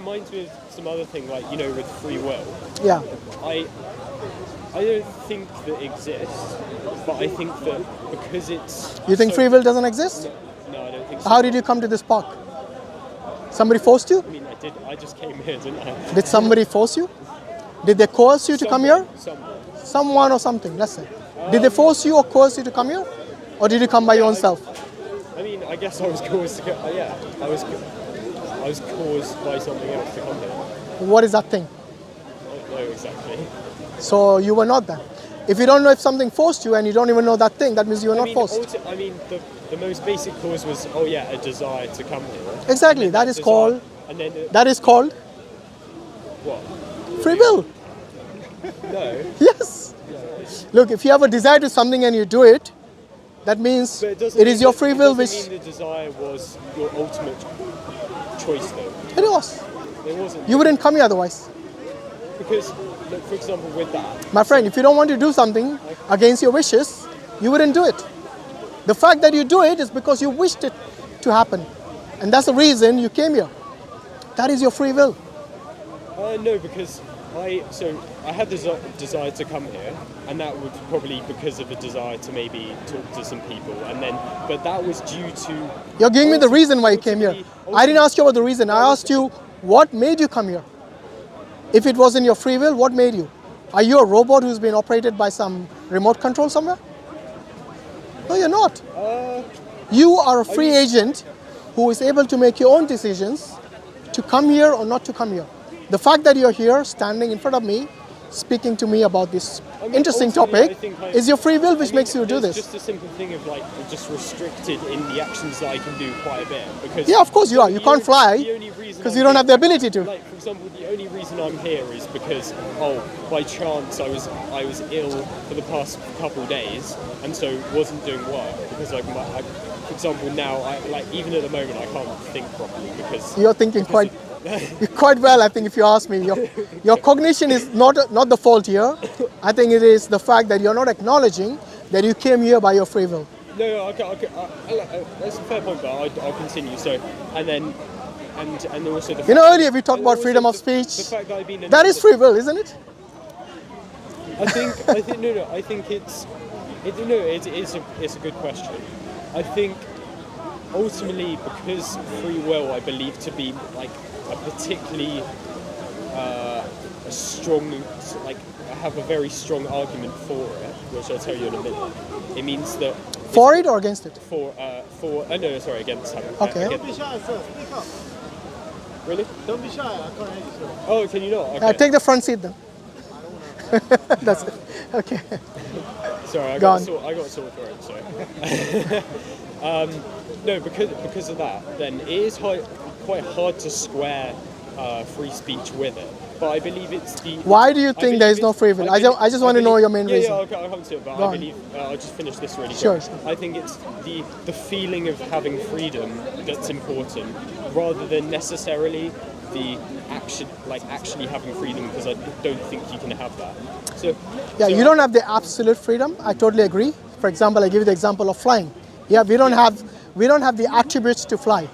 reminds me of some other thing, like, you know, with free will. Yeah. I don't think that exists, but I think that because it's... You think free will doesn't exist? No, I don't think so. How did you come to this park? Somebody forced you? I mean, I did. I just came here, didn't I? Did somebody force you? Did they coerce you to come here? Someone. Someone or something, let's say. Did they force you or coerce you to come here? Or did you come by your own self? I mean, I guess I was caused to go... yeah, I was caused by something else to come here. What is that thing? I don't know exactly. So you were not that. If you don't know if something forced you and you don't even know that thing, that means you were not forced. I mean, the most basic cause was, a desire to come here. Exactly, that is called... And then... that is called... What? Free will. No. Yes. Look, if you have a desire to something and you do it, that means it is your free will which... It doesn't mean the desire was your ultimate choice, though. It was. It wasn't. You wouldn't come here otherwise. Because, look, for example, with that... My friend, if you don't want to do something against your wishes, you wouldn't do it. The fact that you do it is because you wished it to happen. And that's the reason you came here. That is your free will. No, because I had this desire to come here, and that was probably because of a desire to maybe talk to some people, but that was due to... You're giving me the reason why you came here. I didn't ask you about the reason. I asked you what made you come here. If it wasn't your free will, what made you? Are you a robot who's been operated by some remote control somewhere? No, you're not. You are a free agent who is able to make your own decisions to come here or not to come here. The fact that you're here, standing in front of me, speaking to me about this interesting topic, is your free will which makes you do this. It's just a simple thing of like just restricted in the actions that I can do quite a bit. Because yeah, of course you are. You can't fly because you don't have the ability to. Like, for example, the only reason I'm here is because, by chance I was ill for the past couple of days and so wasn't doing work because for example, now even at the moment I can't think properly because you're thinking quite well. I think if you ask me, your cognition is not the fault here. I think it is the fact that you're not acknowledging that you came here by your free will. No, okay, that's a fair point, but I'll continue. So, and also the earlier we talked about freedom of speech. The fact that I've been that is free will, isn't it? I think it's a good question. I think ultimately because free will I believe to be like a particularly a strong, I have a very strong argument for it, which I'll tell you in a minute. It means that for it or against it? Against it. Okay. Don't be shy, sir. Speak up. Really? Don't be shy. I can't hear you, sir. Oh, can you not? Okay. Take the front seat then. That's it. Okay. Sorry, I got a sore throat. So. No, because of that, then it is quite hard to square free speech with it. But I believe it's the... Why do you think there is no free will? I just want to know your main reason. Yeah, okay, I'll come to it, but I believe... I'll just finish this really quick. Sure. I think it's the feeling of having freedom that's important, rather than necessarily the action, actually having freedom, because I don't think you can have that. So you don't have the absolute freedom. I totally agree. For example, I give you the example of flying. Yeah, we don't have the attributes to fly.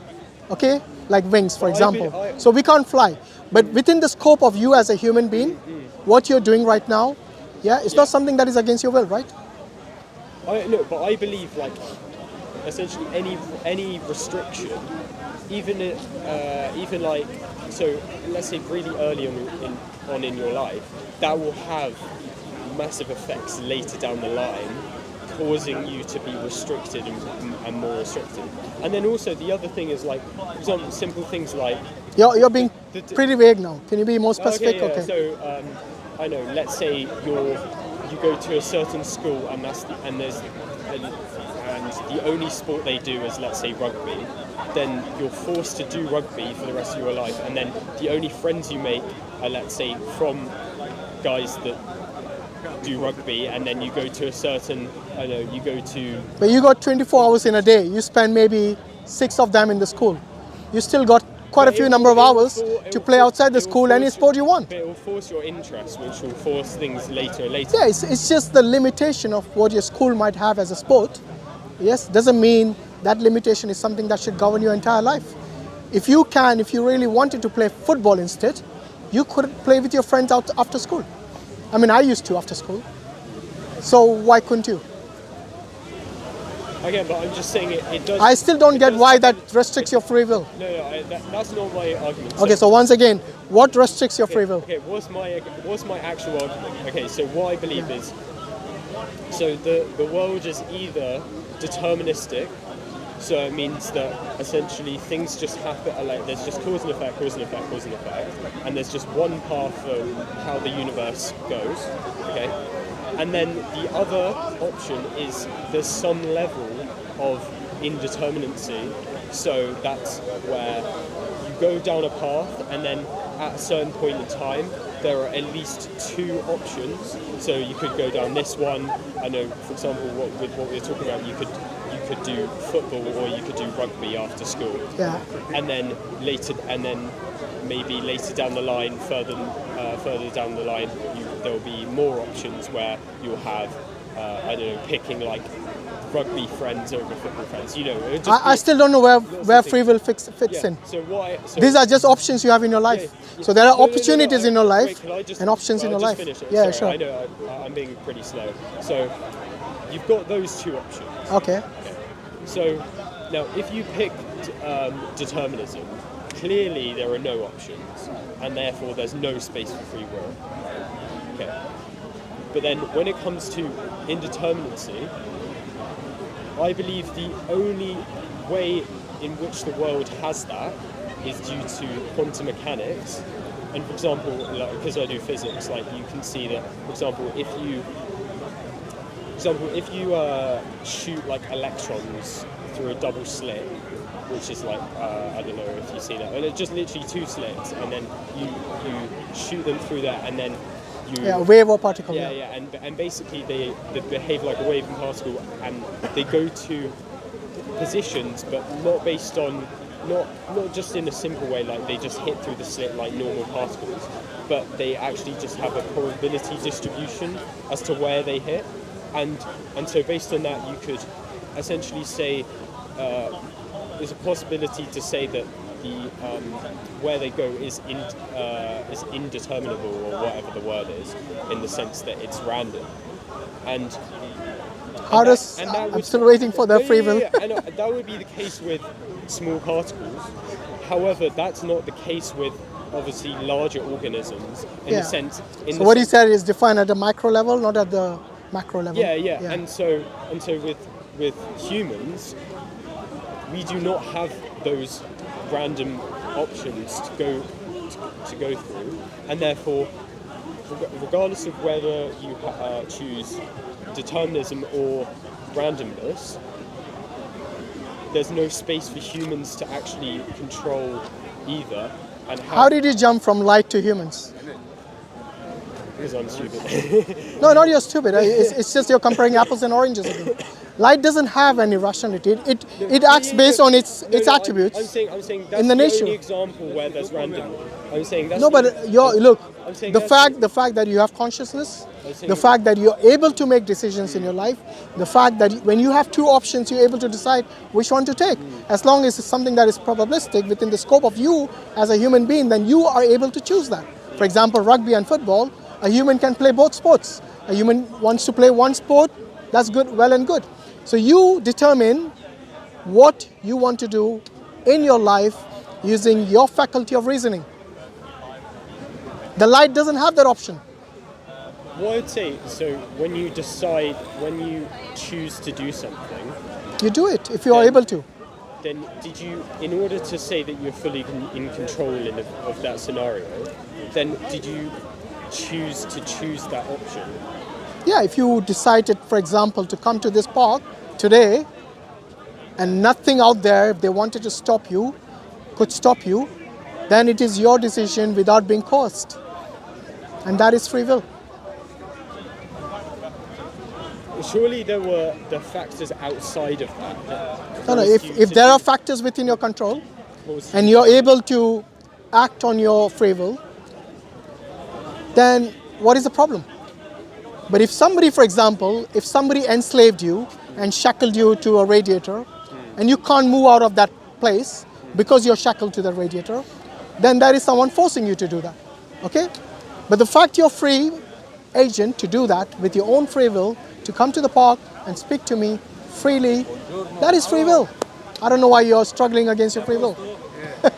Okay? Like wings, for example. So we can't fly. But within the scope of you as a human being, what you're doing right now, it's not something that is against your will, right? But I believe essentially any restriction, even so let's say really early on in your life, that will have massive effects later down the line, causing you to be restricted and more restricted. And then also the other thing is for example, simple things like... You're being pretty vague now. Can you be more specific? Okay. So I know. Let's say you go to a certain school and the only sport they do is, let's say, rugby. Then you're forced to do rugby for the rest of your life, and then the only friends you make are, let's say, from guys that do rugby, and then you go to a certain, you go to... But you got 24 hours in a day. You spend maybe 6 of them in the school. You still got quite a few number of hours to play outside the school any sport you want. But it will force your interest, which will force things later and later. Yeah, it's just the limitation of what your school might have as a sport. Yes, doesn't mean that limitation is something that should govern your entire life. if you really wanted to play football instead, you could play with your friends out after school. I mean, I used to after school. So why couldn't you? Again, but I'm just saying it does. I still don't get why that restricts your free will. No, that's not my argument. Okay, so once again, what restricts your free will? Okay, what's my actual argument? Okay, so what I believe is, so the world is either deterministic, so it means that essentially things just happen, like there's just cause and effect, cause and effect, cause and effect, and there's just one path for how the universe goes, okay? And then the other option is there's some level of indeterminacy, so that's where you go down a path and then at a certain point in time there are at least two options. So you could go down this one. I know, for example, with what we were talking about, you could do football or you could do rugby after school. Yeah. And then maybe later down the line, further down the line, there'll be more options where you'll have, I don't know, picking like rugby friends over football friends. You know, I still don't know where free will fits in. So why? So These are just options you have in your life. Yeah. So there are No, opportunities in your life wait, and options in your life. Finish it? Yeah, Sorry, sure. I know I'm being pretty slow. So you've got those two options. Okay. So now, if you pick determinism, clearly there are no options, and therefore there's no space for free will. Okay. But then when it comes to indeterminacy, I believe the only way in which the world has that is due to quantum mechanics. And for example, like, because I do physics, like you can see that, for example, if you shoot like electrons through a double slit, which is like, I don't know if you've seen that, and it's just literally two slits, and then you shoot them through that, and then a wave or particle. Yeah, and basically they behave like a wave and particle, and they go to positions, but not based on, not just in a simple way, like they just hit through the slit like normal particles, but they actually just have a probability distribution as to where they hit, and so based on that you could essentially say there's a possibility to say that the where they go is indeterminable, or whatever the word is, in the sense that it's random. And I'm still waiting for the free will. And that would be the case with small particles. However, that's not the case with obviously larger organisms in the sense. So what you said is defined at the micro level, not at the macro level. Yeah. And so with humans, we do not have those random options to go through, and therefore, regardless of whether you choose determinism or randomness, there's no space for humans to actually control either. And how did you jump from light to humans? Because I'm stupid. No, not you're stupid. It's just you're comparing apples and oranges again. Light doesn't have any rationality. It acts based on its attributes. I'm saying that's in the nature. only example where there's random. I'm saying that's no, but look. The fact that you have consciousness, the fact that you're able to make decisions in your life, the fact that when you have two options, you're able to decide which one to take. As long as it's something that is probabilistic within the scope of you as a human being, then you are able to choose that. For example, rugby and football, a human can play both sports. A human wants to play one sport, that's good, well and good. So you determine what you want to do in your life using your faculty of reasoning. The light doesn't have that option. What I'd say, so when you choose to do something, you do it if you are able to. Then did you, in order to say that you're fully in control of that scenario, then did you choose that option? Yeah, if you decided, for example, to come to this park today and nothing out there, if they wanted to stop you, could stop you, then it is your decision without being coerced. And that is free will. Surely there were the factors outside of that. No, if there are factors within your control and you're able to act on your free will, then what is the problem? But if somebody, for example, if somebody enslaved you and shackled you to a radiator and you can't move out of that place, because you're shackled to the radiator, then there is someone forcing you to do that. Okay? But the fact you're free agent to do that with your own free will, to come to the park and speak to me freely, that is free will. I don't know why you're struggling against your free will.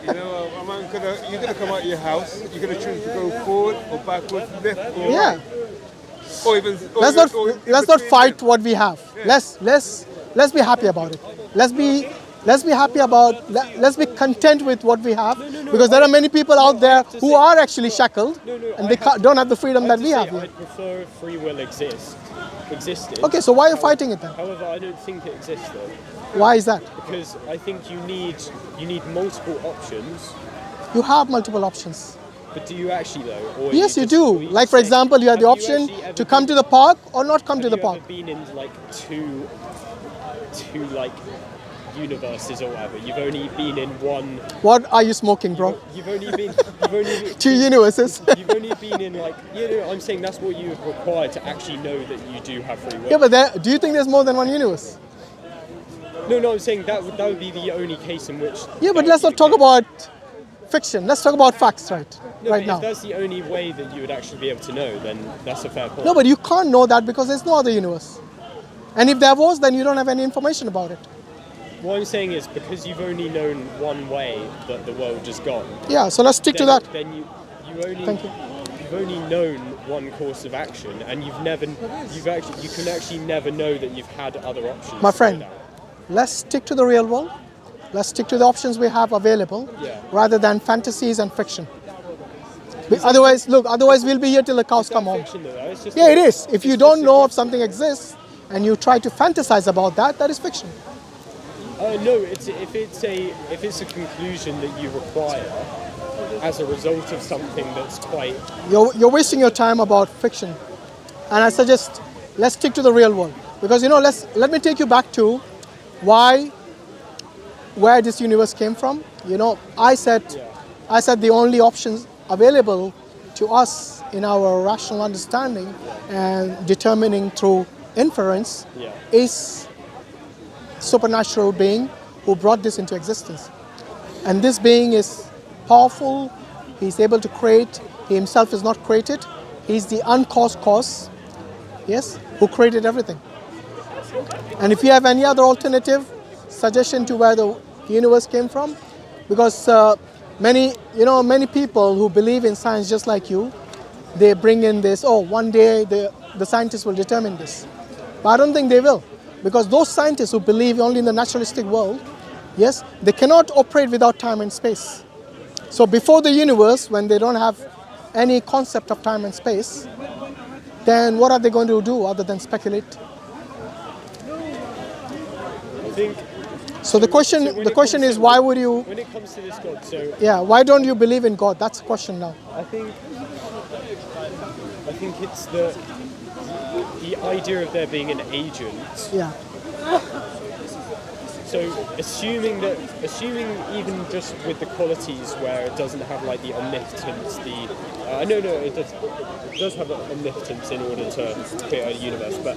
You know, a man you're gonna come out of your house. You're gonna choose to go forward or backward, left or Yeah. right. Or even. Let's not fight what we have. Let's be happy about it. Let's be happy about. Let's be content with what we have, because there are many people out there who are actually shackled, and they don't have the freedom that we have I here. prefer free will existed. Okay, so why are you fighting it then? However, I don't think it exists though, Why is that? because I think you need multiple options. You have multiple options. But do you actually though? Or Yes, you just- do. or you Like just for say- example, you have the option actually ever to come to been- the park or not come to the Have you park. ever been in like two like universes or whatever? You've only been in one. What are you smoking, bro? You've only been. Two universes. You've only been in like. I'm saying that's what you require to actually know that you do have free will. Yeah, but do you think there's more than one universe? No, I'm saying that would be the only case in which. Yeah, but let's not talk about fiction. Let's talk about facts, right If now. that's the only way that you would actually be able to know, then that's a fair point. No, but you can't know that because there's no other universe. And if there was, then you don't have any information about it. What I'm saying is because you've only known one way that the world has gone. Yeah, so let's stick to then- that. Then you only. Thank you. You've only known one course of action, and you can actually never know that you've had other options. My to go friend, down. let's stick to the real world. Let's stick to the options we have available Yeah. rather than fantasies and fiction. Otherwise we'll be here till the cows come home. Fiction, though, it's just Yeah, it like- is. If you don't know if something exists and you try to fantasize about that, that is fiction. No, if it's a conclusion that you require as a result of something that's quite. You're wasting your time about fiction. And I suggest let's stick to the real world. Because let me take you back to where this universe came from. I said the only options available to us in our rational understanding and determining through inference Yeah. is supernatural being who brought this into existence. And this being is powerful, he's able to create, he himself is not created, he's the uncaused cause, yes, who created everything. And if you have any other alternative suggestion to where the universe came from, because many people who believe in science just like you, they bring in this, one day the scientists will determine this. But I don't think they will, because those scientists who believe only in the naturalistic world, yes, they cannot operate without time and space. So before the universe, when they don't have any concept of time and space, then what are they going to do other than speculate? I think. So the question is, why would you? When it comes to this God, so Yeah, why don't you believe in God? That's the question now. I think it's the idea of there being an agent. Yeah. So assuming even just with the qualities where it doesn't have like the omnipotence, it does have omnipotence in order to create a universe, but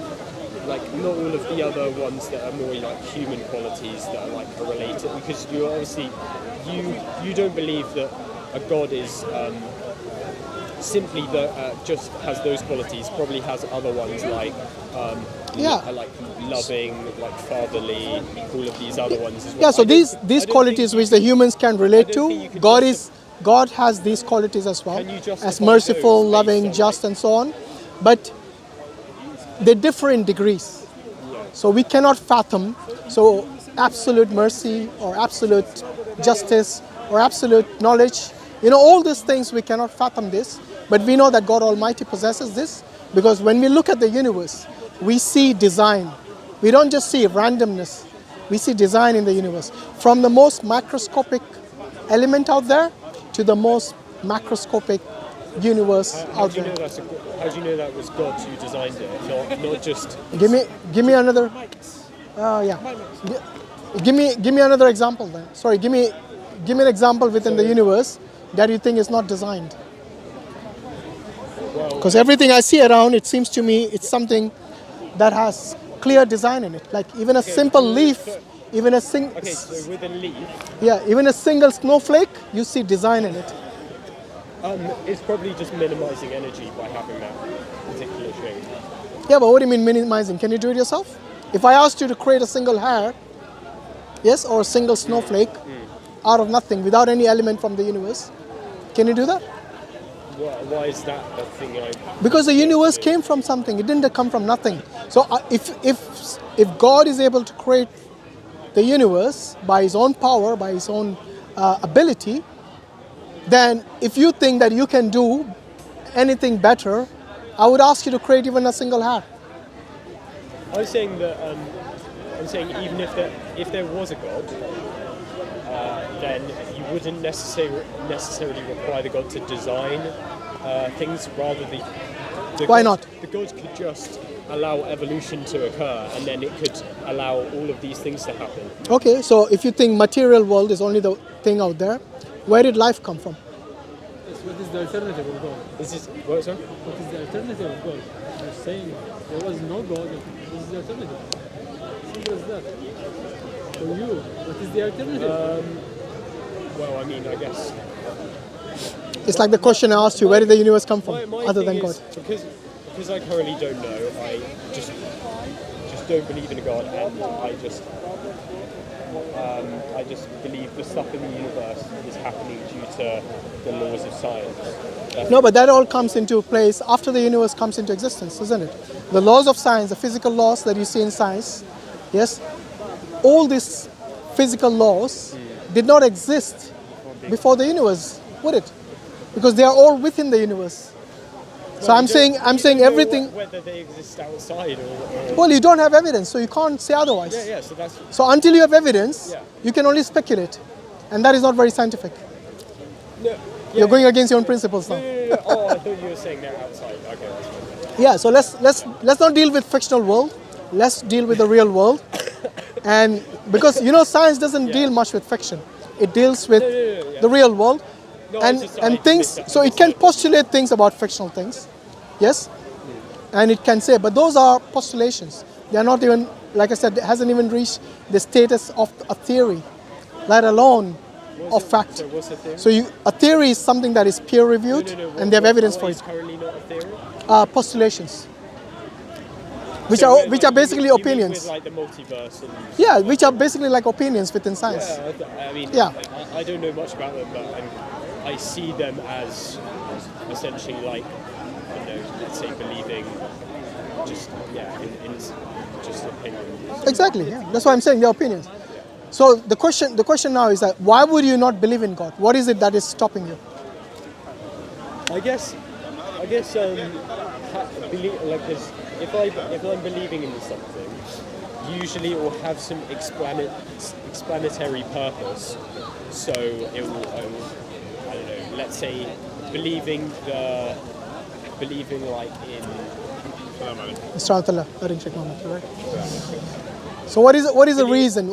like not all of the other ones that are more like human qualities that are like related, because you obviously you don't believe that a God is simply that just has those qualities. Probably has other ones like like loving, like fatherly, all of these other ones as well. Yeah. So I these don't qualities think which the humans can relate I don't think you to, can God has these qualities as well, Can you justify as merciful, those loving, based on, just, and so on. But they differ in degrees. So we cannot fathom. So absolute mercy or absolute justice or absolute knowledge, all these things we cannot fathom this. But we know that God Almighty possesses this, because when we look at the universe, we see design. We don't just see randomness. We see design in the universe. From the most microscopic element out there to the most macroscopic universe How out do you there. know how do you know that was God who designed it, not just? Give me another. Give me another example then. Sorry, give me an example within the universe that you think is not designed. Because everything I see around, it seems to me it's something that has clear design in it. Like even a simple leaf even Okay, so with a leaf, even a single snowflake, you see design in it. it's probably just minimizing energy by having that particular shape. Yeah, but what do you mean minimizing? Can you do it yourself? If I asked you to create a single hair, yes, or a single snowflake out of nothing, without any element from the universe, can you do that? Why is that a thing? Because the universe came from something. It didn't come from nothing. So if God is able to create the universe by His own power, by His own ability, then if you think that you can do anything better, I would ask you to create even a single hair. I'm saying that. I'm saying even if there was a God, then you wouldn't necessarily require the God to design things. Rather, Why God, not? The God could just allow evolution to occur, and then it could allow all of these things to happen. Okay, so if you think material world is only the thing out there, where did life come from? What is the alternative of God? This is what, sorry? What is the alternative of God? You're saying there was no God. What is the alternative? Simple as that. For you, what is the alternative? Well, I mean, I guess It's like the question I asked you, where did the universe come from, my other thing than God? is, because I currently don't know. I just don't believe in a God, and I just believe the stuff in the universe is happening due to the laws of science. No, but that all comes into place after the universe comes into existence, isn't it? The laws of science, the physical laws that you see in science, yes, all these physical laws did not exist before the universe, would it? Because they are all within the universe. So I'm saying everything. Whether they exist outside or Well, you don't have evidence, so you can't say otherwise. yeah. So that's So until you have evidence, Yeah. you can only speculate, and that is not very scientific. no. You're going against your own principles now. No. Oh, I thought you were saying they're outside. Okay, that's fine. Yeah, so let's not deal with fictional world. Let's deal with the real world. And because science doesn't deal much with fiction. It deals with yeah. the real world. No, and it's just and I things, missed so it can that. postulate things about fictional things. Yes? And it can say, but those are postulations. They are not even, like I said, it hasn't even reached the status of a theory, let alone of fact. So what's the theory? So a theory is something that is peer reviewed and they have evidence for It's it. currently not a theory. Postulations, which So are like, basically you mean opinions. with like the multiverse and Yeah, which are basically like opinions within science. I mean, Yeah. I don't know much about them, but I see them as essentially like, I don't know, let's say believing just, in just opinions. Exactly. Yeah, that's why I'm saying they're opinions. So the question now is that why would you not believe in God? What is it that is stopping you? I guess, like, 'cause if I'm believing in something, usually it will have some explanatory purpose. So it will, I don't know, let's say believing like in. Right? So what is the reason?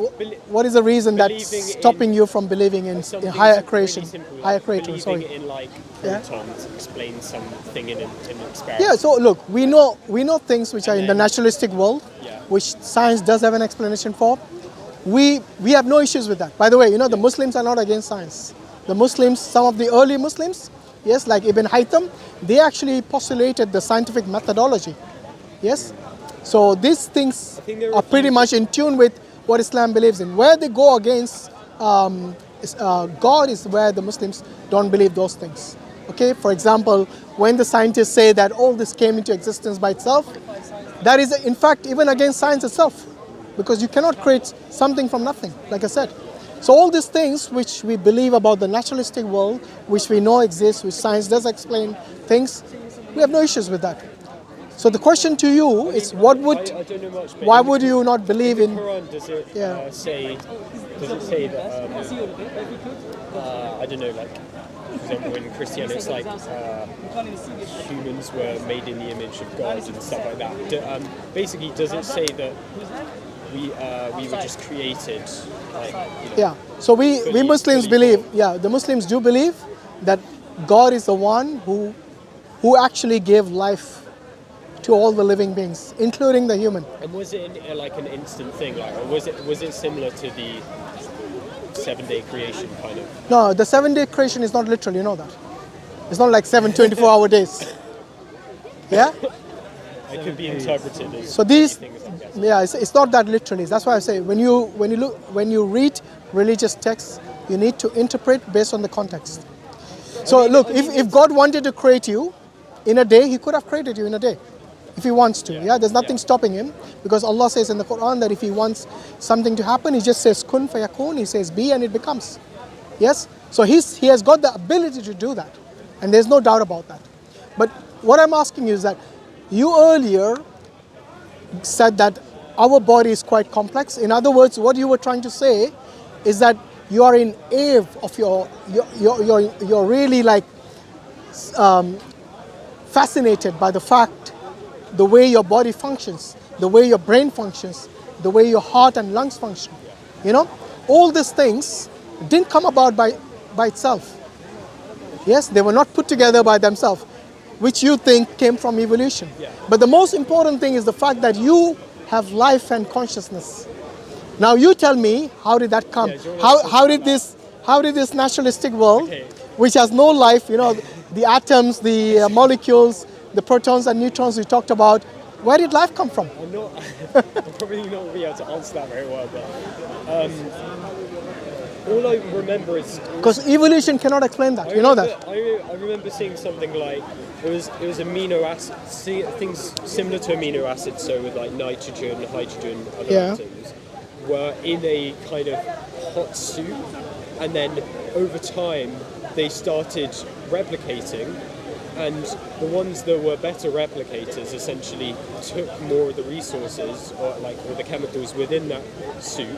What is the reason that's believing stopping in you from believing in Something higher really creation, simple, like higher creator? believing Sorry. in like Yeah. protons explain something in an experiment. Yeah. So look, we know things which are in the naturalistic world, Yeah. which science does have an explanation for. We have no issues with that. By the way, the Muslims are not against science. The Muslims, some of the early Muslims, yes, like Ibn Haytham, they actually postulated the scientific methodology. Yes. So these things think there are are pretty much in tune with what Islam believes in. Where they go against God is where the Muslims don't believe those things. Okay, for example, when the scientists say that all this came into existence by itself, that is in fact even against science itself, because you cannot create something from nothing, like I said. So all these things which we believe about the naturalistic world, which we know exists, which science does explain things, we have no issues with that. So the question to you is, I don't know much, but why in the would you not believe the in? Quran, does it say that I don't know, like for example in Christianity it's like humans were made in the image of God and stuff like that. Basically, does it say that we were just created like Yeah. So we Muslims believe. Yeah, the Muslims do believe that God is the one who actually gave life to all the living beings, including the human. And was it like an instant thing, like, or was it similar to the 7-day creation kind of? No, the 7-day creation is not literal, you know that. It's not like 7 24-hour days. Yeah? It could be interpreted as So these, things, I guess. yeah, it's not that literally. That's why I say when you read religious texts, you need to interpret based on the context. So look, if God wanted to create you in a day, He could have created you in a day, if He wants to. Yeah, there's nothing stopping Him, because Allah says in the Quran that if He wants something to happen, He just says kun fayakun. He says be, and it becomes. Yes. So He has got the ability to do that, and there's no doubt about that. But what I'm asking you is that you earlier said that our body is quite complex. In other words, what you were trying to say is that you are in awe of you're really like fascinated by the fact, the way your body functions, the way your brain functions, the way your heart and lungs function. You know, all these things didn't come about by itself. Yes, they were not put together by themselves, which you think came from evolution. Yeah. But the most important thing is the fact that you have life and consciousness. Now you tell me, how did that come? Yeah, do you wanna How did this naturalistic world, Okay. which has no life, you know, the atoms, the molecules, the protons and neutrons we talked about, where did life come from? I'm probably not be able to answer that very well, but all I remember is Because evolution cannot explain that. You know that. I remember seeing something like it was amino acid, things similar to amino acids, so with like nitrogen, hydrogen, other Yeah. atoms, were in a kind of hot soup, and then over time they started replicating, and the ones that were better replicators essentially took more of the resources or the chemicals within that soup,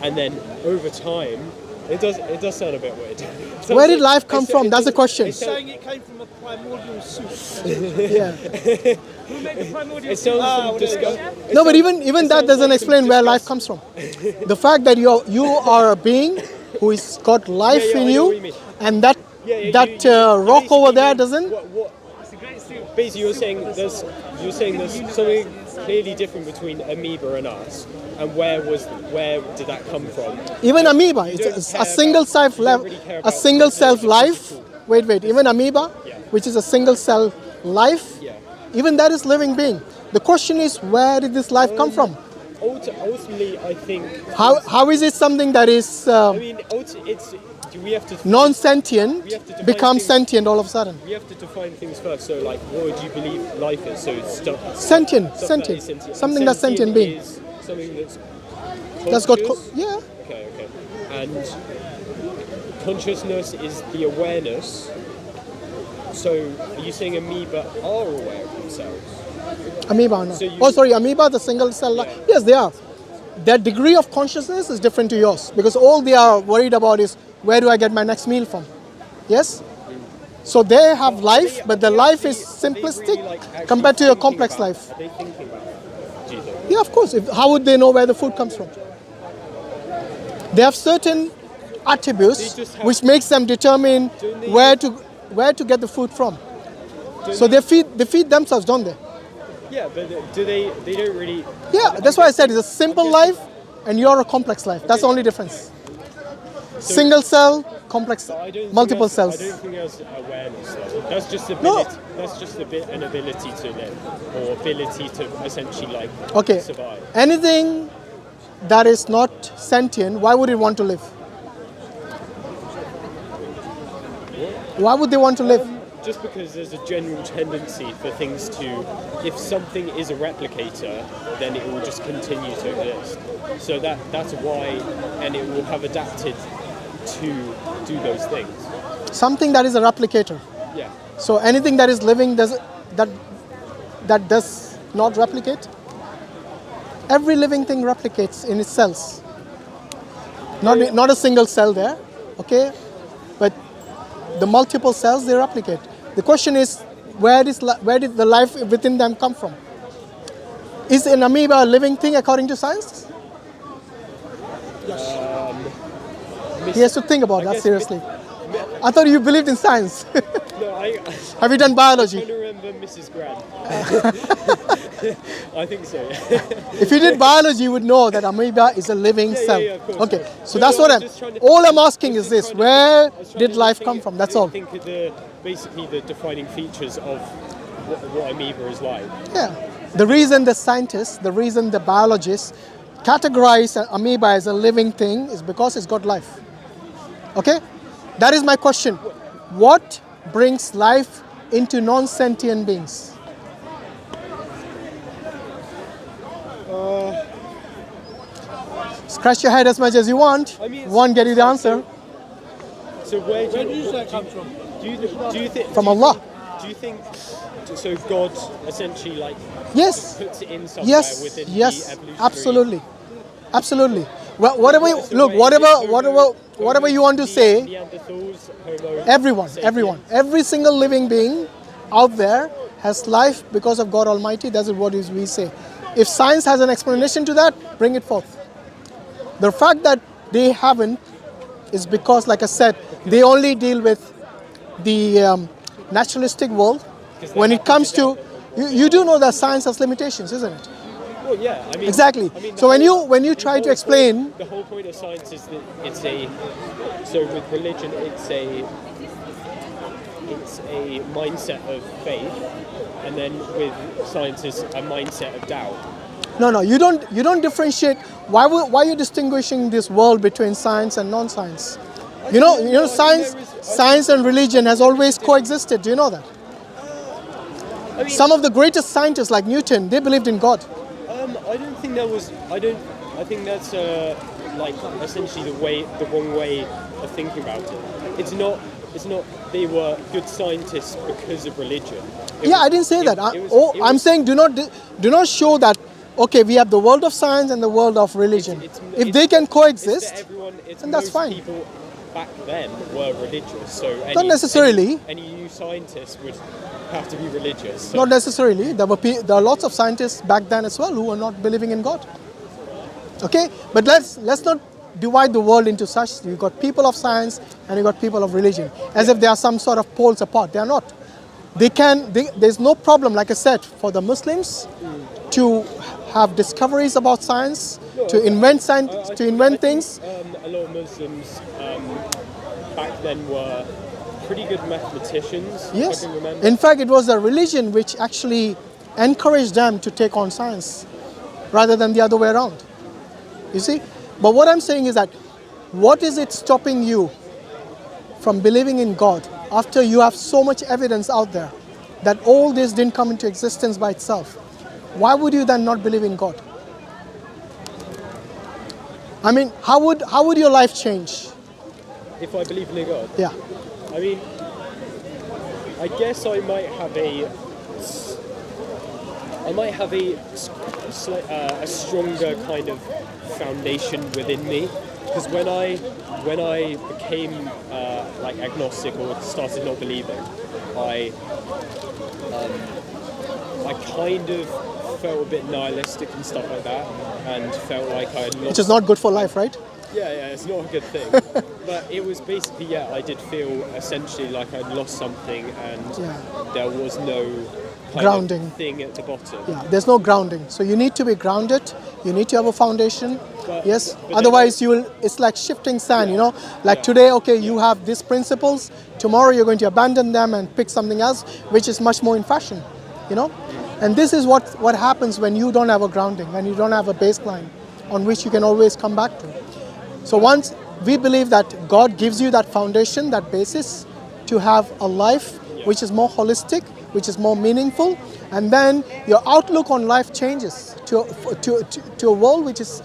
and then over time it does sound a bit weird. Where did life come from? That's the question. Saying it came from a primordial soup. Yeah. Who made the primordial It sounds disgusting. No, but even that doesn't explain where life comes from. The fact that you are a being who has got life Yeah, in I know what you you, mean. and that You rock over basically there mean- doesn't. It's a great soup. Basically, you're saying there's something clearly different between amoeba and us, and where did that come from? Even amoeba, don't it's care a single about- self you don't really care a about single self intelligence life. at Wait, even amoeba, Yeah. which is a single cell life, Yeah. even that is living being. The question is, where did this life come from? Ultimately, I think. How is it something that is I mean, we have to. non-sentient We have to define becomes things. sentient all of a sudden? We have to define things first. So, like, what would you believe life is? So, stuff. Sentient, stuff that sentient, is sentient. something that's sentient being. Is something that's. That's got conscious. yeah. Okay. And consciousness is the awareness. So, are you saying amoeba are aware of themselves? Amoeba, no. So you- Oh, sorry, amoeba, the single cell life. Yeah. Yes, they are. Their degree of consciousness is different to yours, because all they are worried about is, where do I get my next meal from? Yes? So they have life, but the life is simplistic compared to your complex life. Are they thinking about it, do you think? Yeah, of course. How would they know where the food comes from? They have certain attributes They just have- which makes them determine Don't they- where to get the food from. So they feed themselves, don't they? Yeah, but do they don't really. Yeah, that's why I said it's a simple life and you're a complex life. That's the only difference. Single cell, complex, I don't think multiple that's- cells. I don't think that's awareness. Though. That's just No. ability. That's just an ability to live, or ability to essentially like Okay, survive. anything that is not sentient, why would it want to live? Why would they want to live? Just because there's a general tendency for things to, if something is a replicator, then it will just continue to exist. So that's why, and it will have adapted to do those things. Something that is a replicator. Yeah. So anything that is living that does not replicate. Every living thing replicates in its cells. Not a single cell there, okay? But the multiple cells, they replicate. The question is, where did the life within them come from? Is an amoeba a living thing according to science? He has to think about that seriously. I thought you believed in science. No, Have you done biology? I don't remember Mrs. Grant. I think so. If you did biology, you would know that amoeba is a living cell. of course. Okay, so No, that's no, what I I'm. was just trying to- All I'm asking I was is just this: trying to- where I was trying did to life think- come from? That's all. think of basically the defining features of what amoeba is like. Yeah. The reason the scientists, the reason the biologists categorize an amoeba as a living thing is because it's got life. Okay? That is my question. What brings life into non-sentient beings? Scratch your head as much as you want. I mean, Won't get you the answer. So where Where do you say it comes from? do you think From Allah. Do you think so? God essentially like Yes. puts it in somewhere Yes. within the Yes. evolutionary. Absolutely. Absolutely. Well, whatever you, So look, wait, whatever you want to say, Neanderthals, Homo everyone, sapiens. everyone, every single living being out there has life because of God Almighty. That's what we say. If science has an explanation to that, bring it forth. The fact that they haven't is because, like I said, they only deal with the naturalistic world. When it comes to, you do know that science has limitations, isn't it? Well, yeah, I mean Exactly. I mean, So the when you the try to whole explain, point, the whole point of science is that it's a so with religion it's a mindset of faith, and then with science is a mindset of doubt. no, you don't differentiate. Why are you distinguishing this world between science and non-science? You know, science and religion has always coexisted. Do you know that? I mean, Some of the greatest scientists, like Newton, they believed in God. I don't think there was. I think that's like essentially the wrong way of thinking about it. It's not. They were good scientists because of religion. I didn't say that. I'm saying do not show that. Okay, we have the world of science and the world of religion. If they can coexist, then that's most fine. People back then were religious, so Not necessarily. Any new scientist would have to be religious. So. Not necessarily. There are lots of scientists back then as well who were not believing in God. Okay, but let's not divide the world into such. You've got people of science and you've got people of religion, as if they are some sort of poles apart. They are not. There's no problem, like I said, for the Muslims to have discoveries about science, to invent things. A lot of Muslims back then were pretty good mathematicians. Yes. I can remember. In fact, it was the religion which actually encouraged them to take on science rather than the other way around. You see? But what I'm saying is that what is it stopping you from believing in God after you have so much evidence out there that all this didn't come into existence by itself? Why would you then not believe in God? I mean, how would your life change? If I believe in a God. Yeah. I mean, I guess I might have a stronger kind of foundation within me, because when I became like agnostic or started not believing, I kind of felt a bit nihilistic and stuff like that, and felt like I had lost. Which is not good for life, right? Yeah, it's not a good thing. But it was basically, I did feel essentially like I'd lost something, and there was no kind Grounding. of thing at the bottom. Yeah, there's no grounding. So you need to be grounded. You need to have a foundation. But then Otherwise it's like shifting sand, you know. Like today, okay, you have these principles. Tomorrow you're going to abandon them and pick something else, which is much more in fashion, you know. And this is what happens when you don't have a grounding, when you don't have a baseline on which you can always come back to. So once we believe that God gives you that foundation, that basis to have a life which is more holistic, which is more meaningful, and then your outlook on life changes to a world which is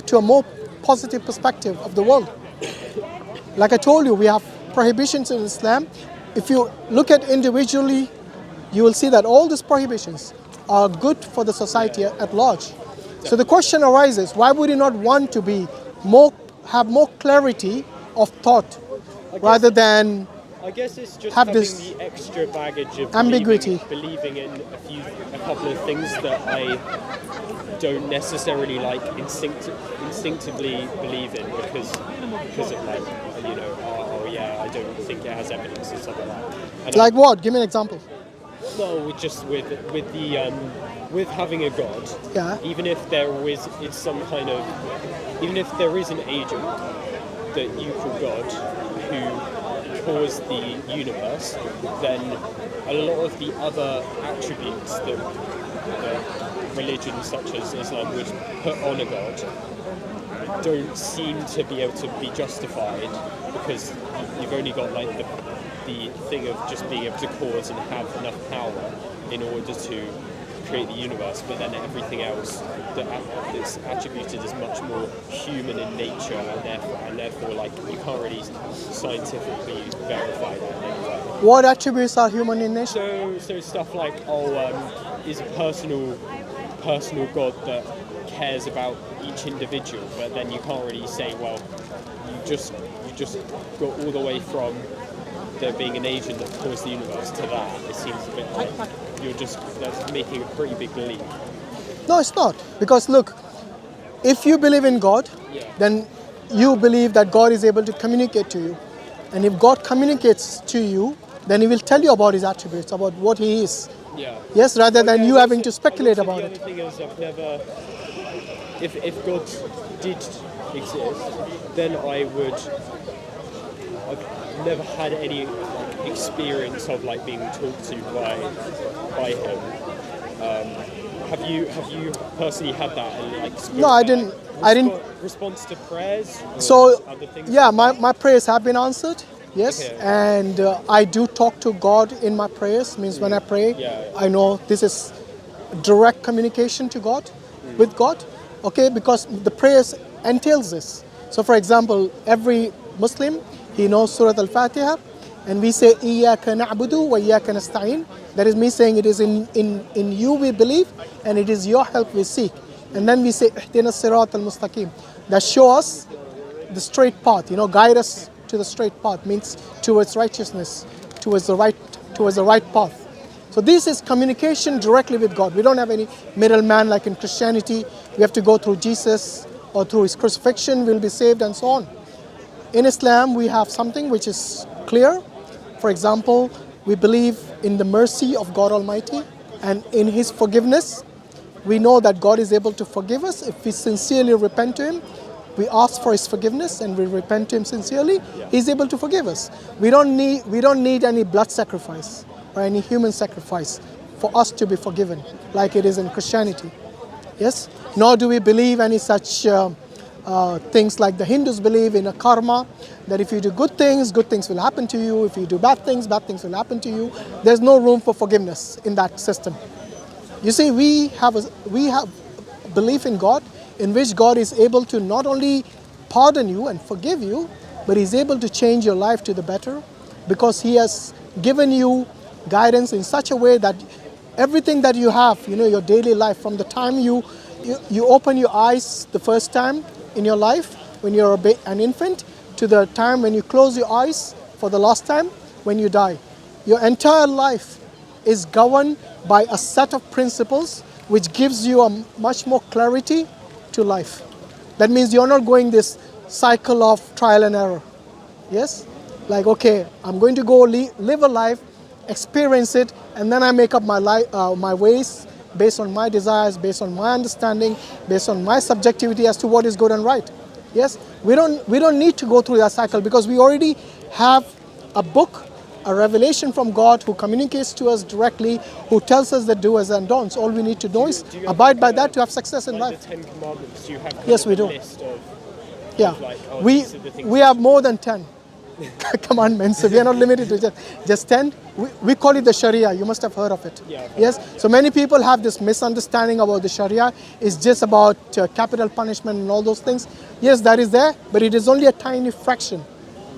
to a more positive perspective of the world. Like I told you, we have prohibitions in Islam. If you look at individually, you will see that all these prohibitions are good for the society at large. So the question arises, why would you not want to have more clarity of thought rather than I guess it's just have having this the extra baggage of ambiguity. believing in a couple of things that I don't necessarily like instinctively believe in because of like oh yeah, I don't think it has evidence and stuff like that. And Like what? Give me an example. well, just with with having a god, Yeah. even if there is an agent that you call God who caused the universe, then a lot of the other attributes that religions such as Islam would put on a god don't seem to be able to be justified because you've only got like the thing of just being able to cause and have enough power in order to create the universe, but then everything else that's attributed is much more human in nature, and therefore like you can't really scientifically verify that. What attributes are human in nature? So stuff like is a personal God that cares about each individual, but then you can't really say, well, you just go all the way from there being an agent that caused the universe to that. It seems a bit like that's making a pretty big leap. No, it's not. Because look, if you believe in God, then you believe that God is able to communicate to you. And if God communicates to you, then He will tell you about His attributes, about what He is. Yeah. Yes, rather than you having to speculate also, about the it. other thing is I've never, if God did exist, then I've never had any experience of like being talked to by Him. Have you personally had that? And, like, No, I didn't. Response to prayers. Or So, other things yeah, like my prayers have been answered. Yes, Okay. and I do talk to God in my prayers. Means when I pray, Yeah. I know this is direct communication to God, with God. Okay, because the prayers entails this. So, for example, every Muslim he knows Surah Al-Fatiha, and we say إِيَّاكَ نَعْبُدُ وَإِيَّاكَ نَسْتَعِينُ. That is me saying it is in you we believe, and it is your help we seek. And then we say اهْدِنَا الصِّرَاطَ الْمُسْتَقِيمُ. That show us the straight path. Guide us to the straight path, means towards righteousness, towards the right path. So this is communication directly with God. We don't have any middleman like in Christianity. We have to go through Jesus or through His crucifixion, we'll be saved and so on. In Islam, we have something which is clear. For example, we believe in the mercy of God Almighty and in His forgiveness. We know that God is able to forgive us if we sincerely repent to Him. We ask for His forgiveness and we repent to Him sincerely. He's able to forgive us. We don't need any blood sacrifice or any human sacrifice for us to be forgiven, like it is in Christianity. Yes. Nor do we believe any such things like the Hindus believe in a karma, that if you do good things will happen to you. If you do bad things will happen to you. There's no room for forgiveness in that system. You see, we have belief in God, in which God is able to not only pardon you and forgive you, but He's able to change your life to the better, because He has given you guidance in such a way that everything that you have, your daily life, from the time you open your eyes the first time in your life when you're an infant, to the time when you close your eyes for the last time when you die. Your entire life is governed by a set of principles which gives you a much more clarity to life. That means you're not going this cycle of trial and error. Yes? Like, okay, I'm going to go live a life, experience it, and then I make up my ways based on my desires, based on my understanding, based on my subjectivity as to what is good and right. Yes? We don't need to go through that cycle, because we already have a book, a revelation from God who communicates to us directly, who tells us the do's and don'ts. All we need to do is abide by that to have success in life. the Ten Commandments, you have Yes, we a do. list of Yeah, like, these are the things we have more than 10 commandments. So we are not limited to just 10. We call it the Sharia. You must have heard of it. Yeah. Yes. So many people have this misunderstanding about the Sharia. It's just about capital punishment and all those things. Yes, that is there, but it is only a tiny fraction.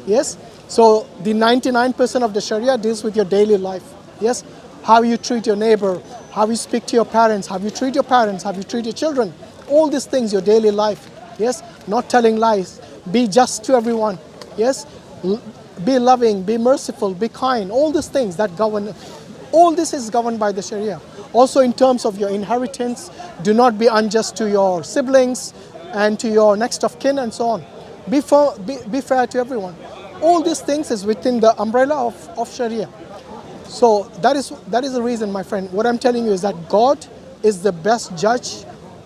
Yes. So the 99% of the Sharia deals with your daily life. Yes. How you treat your neighbor, how you speak to your parents, how you treat your parents, how you treat your children. All these things, your daily life. Yes. Not telling lies. Be just to everyone. Yes. be loving, be merciful, be kind, all these things that govern, all this is governed by the Sharia. Also in terms of your inheritance, do not be unjust to your siblings and to your next of kin and so on. Be fair to everyone. All these things is within the umbrella of Sharia. So that is the reason, my friend. What I'm telling you is that God is the best judge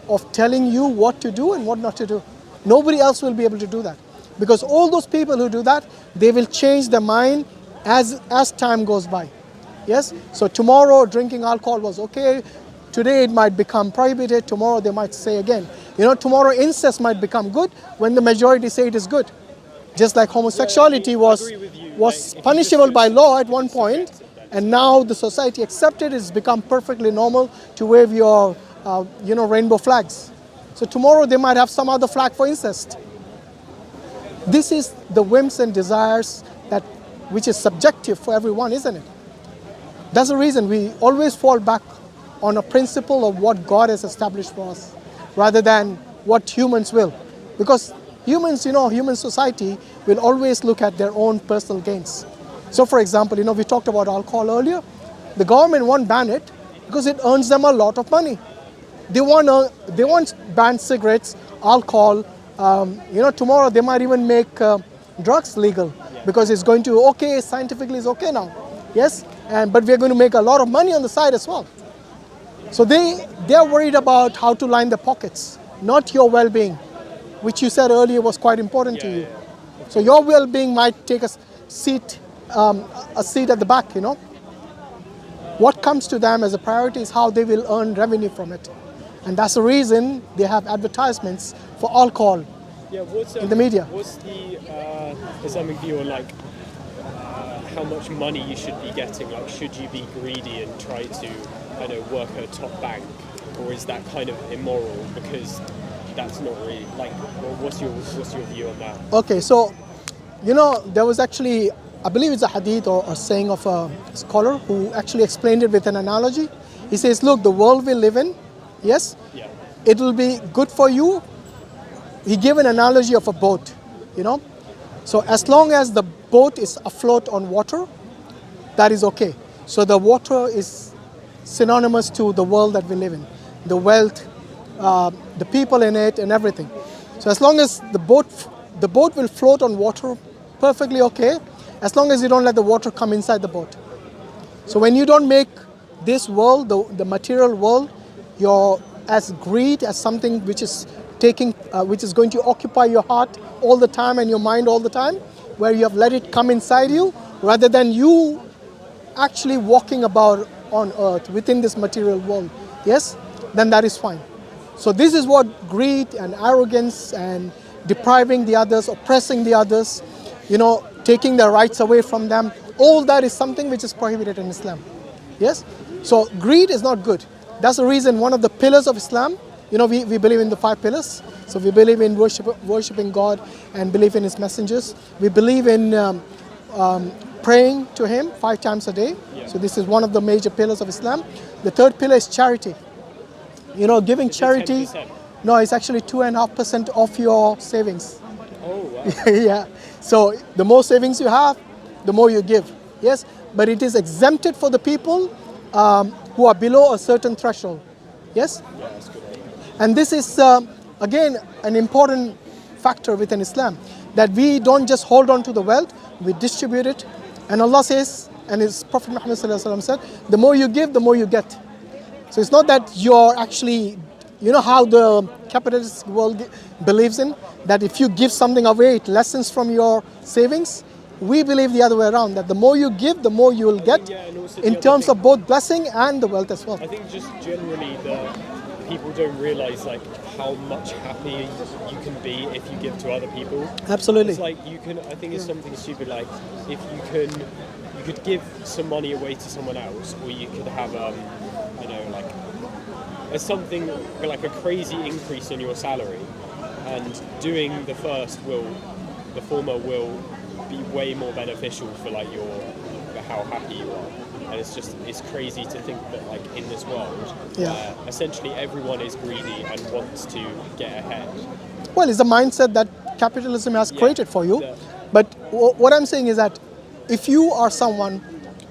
of telling you what to do and what not to do. Nobody else will be able to do that. Because all those people who do that, they will change their mind as time goes by. Yes? So tomorrow drinking alcohol was okay. Today it might become prohibited. Tomorrow they might say again. You know, tomorrow incest might become good when the majority say it is good. Just like homosexuality was punishable by law at one point, and now the society accepted it's become perfectly normal to wave your rainbow flags. So tomorrow they might have some other flag for incest. This is the whims and desires which is subjective for everyone, isn't it? That's the reason we always fall back on a principle of what God has established for us, rather than what humans will. Because humans, human society will always look at their own personal gains. So for example, we talked about alcohol earlier. The government won't ban it because it earns them a lot of money. They won't ban cigarettes, alcohol. Tomorrow they might even make drugs legal because it's going to, scientifically it's okay now. Yes, but we're going to make a lot of money on the side as well. So they're worried about how to line the pockets, not your well-being, which you said earlier was quite important to you. So your well-being might take a seat at the back, What comes to them as a priority is how they will earn revenue from it. And that's the reason they have advertisements for alcohol in the media. What's the Islamic view on how much money you should be getting? Like, should you be greedy and try to, work at a top bank? Or is that kind of immoral because that's not really, what's your view on that? Okay, so, there was actually, I believe it's a hadith or a saying of a scholar who actually explained it with an analogy. He says, look, the world we live in, yes, it will be good for you. He gave an analogy of a boat, So as long as the boat is afloat on water, that is okay. So the water is synonymous to the world that we live in, the wealth, the people in it and everything. So as long as the boat will float on water, perfectly okay, as long as you don't let the water come inside the boat. So when you don't make this world, the material world, as greed, as something which is going to occupy your heart all the time and your mind all the time, where you have let it come inside you, rather than you actually walking about on earth within this material world, yes, then that is fine. So this is what greed and arrogance and depriving the others, oppressing the others, taking their rights away from them, all that is something which is prohibited in Islam. Yes? So greed is not good. That's the reason one of the pillars of Islam, we believe in the 5 pillars. So we believe in worshiping God and believe in His messengers. We believe in praying to Him 5 times a day. Yeah. So this is one of the major pillars of Islam. The 3rd pillar is charity. Giving charity. 10%? No, it's actually 2.5% of your savings. Oh, wow. Yeah. So the more savings you have, the more you give. Yes, but it is exempted for the people who are below a certain threshold. Yes? Yeah, that's good. And this is, again, an important factor within Islam, that we don't just hold on to the wealth, we distribute it. And Allah says, and His Prophet Muhammad said, the more you give, the more you get. So it's not that you're actually, how the capitalist world believes in, that if you give something away, it lessens from your savings. We believe the other way around, that the more you give, the more you will get, in terms of both blessing and the wealth as well. I think just generally people don't realise how much happier you can be if you give to other people. Absolutely. It's I think it's something stupid if you could give some money away to someone else, or you could have as something like a crazy increase in your salary, and doing the former will be way more beneficial for how happy you are. And it's crazy to think that in this world, essentially everyone is greedy and wants to get ahead. Well, it's a mindset that capitalism has created for you. Yeah. But what I'm saying is that if you are someone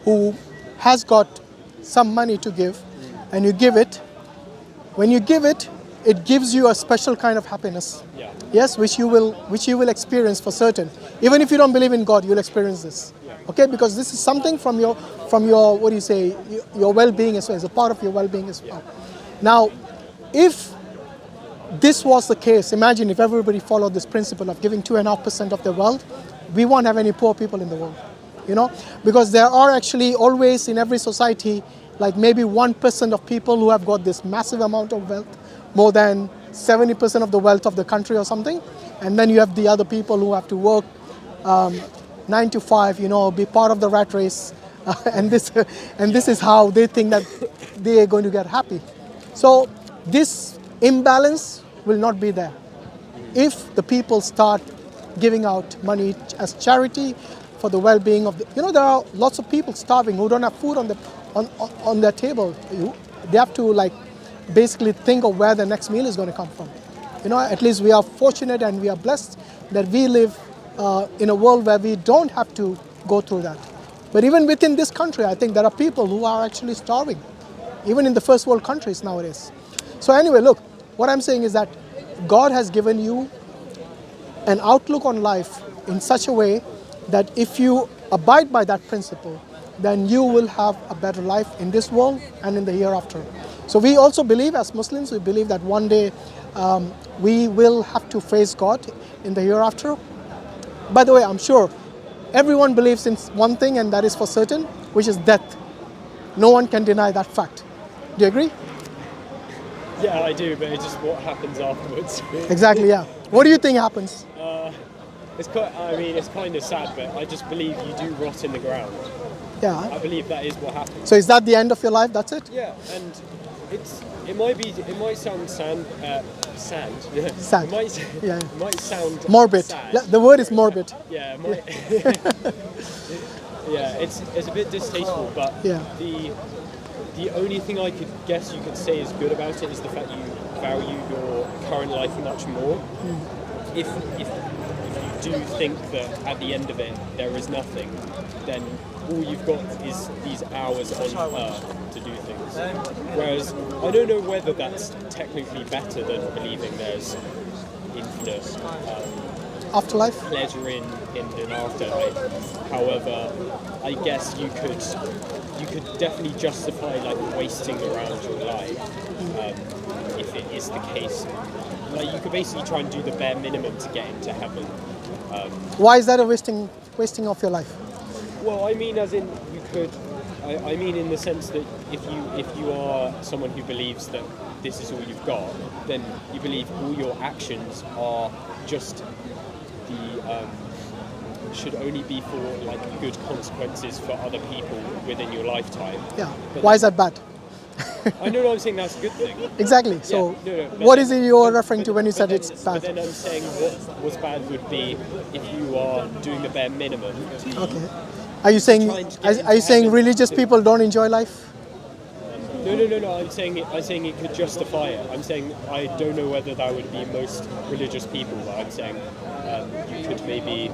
who has got some money to give, and you give it, when you give it, it gives you a special kind of happiness. Yeah. Yes, which you will experience for certain. Even if you don't believe in God, you'll experience this. Okay, because this is something from your what do you say, your well-being as well. It's a part of your well-being as well. Now, if this was the case, imagine if everybody followed this principle of giving 2.5% of their wealth, we won't have any poor people in the world. You know, because there are actually always in every society like maybe 1% of people who have got this massive amount of wealth, more than 70% of the wealth of the country or something, and then you have the other people who have to work 9 to 5, you know, be part of the rat race, and this is how they think that they are going to get happy. So this imbalance will not be there if the people start giving out money as charity for the well-being of the, you know, there are lots of people starving who don't have food on their table. They have to like basically think of where the next meal is going to come from. You know, at least we are fortunate and we are blessed that we live in a world where we don't have to go through that. But even within this country, I think there are people who are actually starving, even in the first world countries nowadays. So anyway, look, what I'm saying is that God has given you an outlook on life in such a way that if you abide by that principle, then you will have a better life in this world and in the hereafter. So we also believe, as Muslims, we believe that one day we will have to face God in the hereafter. By the way, I'm sure everyone believes in one thing, and that is for certain, which is death. No one can deny that fact. Do you agree? Yeah, I do, but it's just what happens afterwards. Exactly, yeah. What do you think happens? It's quite, I mean, it's kind of sad, but I just believe you do rot in the ground. Yeah. I believe that is what happens. So is that the end of your life? That's it? Yeah, and it might sound sand. Sad. It might sound morbid. sad. The word is morbid. Yeah, it might. Yeah, it's a bit distasteful, but Yeah. the only thing I could guess you could say is good about it is the fact you value your current life much more. If you do think that at the end of it there is nothing, then all you've got is these hours on earth to do things. Whereas I don't know whether that's technically better than believing there's infinite Afterlife? pleasure in an afterlife. However, I guess you could definitely justify like wasting around your life if it is the case. Like you could basically try and do the bare minimum to get into heaven. Why is that a wasting of your life? Well, I mean, as in you could. I mean, in the sense that if you are someone who believes that this is all you've got, then you believe all your actions are just should only be for like good consequences for other people within your lifetime. Yeah. But Why is that bad? I know I'm saying that's a good thing. Exactly. So Yeah, no, but what then- is it you're but- referring to when you but said then- it's But bad? then I'm saying what's bad would be if you are doing the bare minimum. Okay. Are you saying Trying to get are you into saying heaven religious to- people don't enjoy life? No. I'm saying it could justify it. I'm saying I don't know whether that would be most religious people, but I'm saying you could maybe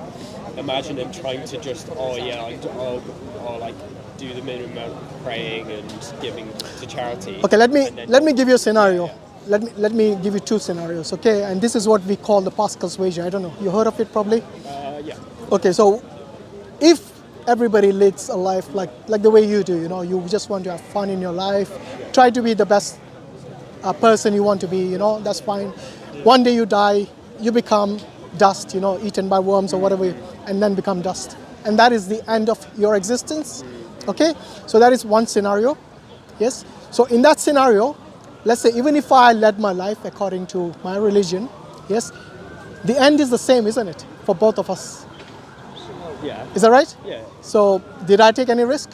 imagine them trying to just I'll like do the minimum amount of praying and giving to charity. Okay, and then- let me give you a scenario. Yeah. Let me give you two scenarios, okay? And this is what we call the Pascal's wager. I don't know. You heard of it probably? Yeah. Okay, so if everybody leads a life like the way you do, you know, you just want to have fun in your life, try to be the best person you want to be, you know, that's fine. One day you die, you become dust, you know, eaten by worms or whatever, and then become dust. And that is the end of your existence, okay? So that is one scenario, yes? So in that scenario, let's say even if I led my life according to my religion, yes, the end is the same, isn't it, for both of us? Yeah. Is that right? Yeah. So did I take any risk?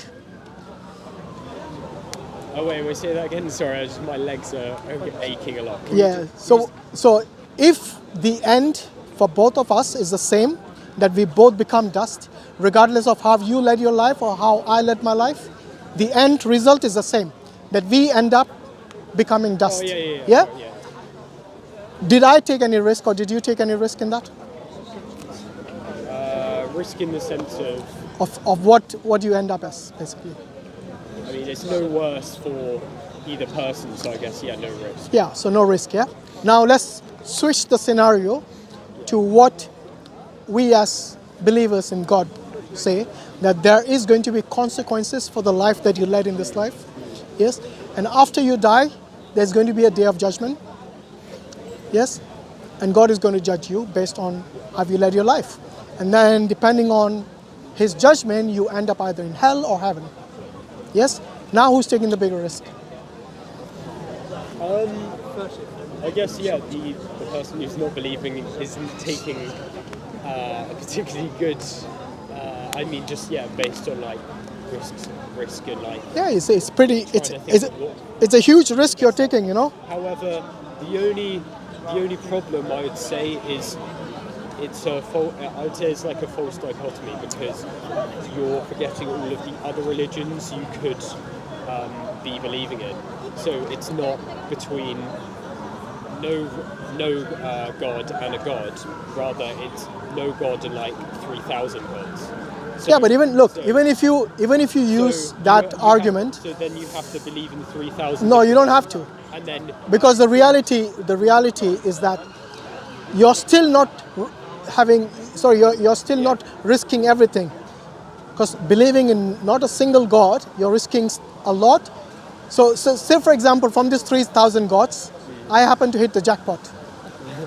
Oh wait, say that again. Sorry, my legs are aching a lot. Can Yeah. So if the end for both of us is the same, that we both become dust, regardless of how you led your life or how I led my life, the end result is the same, that we end up becoming dust. Yeah? Yeah? Yeah. Did I take any risk or did you take any risk in that? Risk in the sense of of what you end up as, basically. I mean, it's no worse for either person, so I guess, yeah, no risk. Yeah, so no risk, yeah? Now let's switch the scenario to what we as believers in God say, that there is going to be consequences for the life that you led in this life. Yes? And after you die, there's going to be a day of judgment. Yes? And God is going to judge you based on how you led your life. And then depending on his judgment, you end up either in hell or heaven. Yes? Now who's taking the bigger risk? I guess, yeah, the person who's not believing isn't taking a particularly good, I mean, just, yeah, based on, like, risk and, like... Yeah, it's pretty, trying to think of what- it's a huge risk you're taking, you know? However, the only problem I would say is it's like a false dichotomy, because you're forgetting all of the other religions you could be believing in. So it's not between no God and a God, rather it's no God and like 3,000 gods. So, Yeah, but even if you use that argument, so then you have to believe in 3,000. no, you don't have to, And then because the reality is that you're still not you're still not risking everything, because believing in not a single God, you're risking a lot. So say for example, from these 3,000 gods, I happen to hit the jackpot.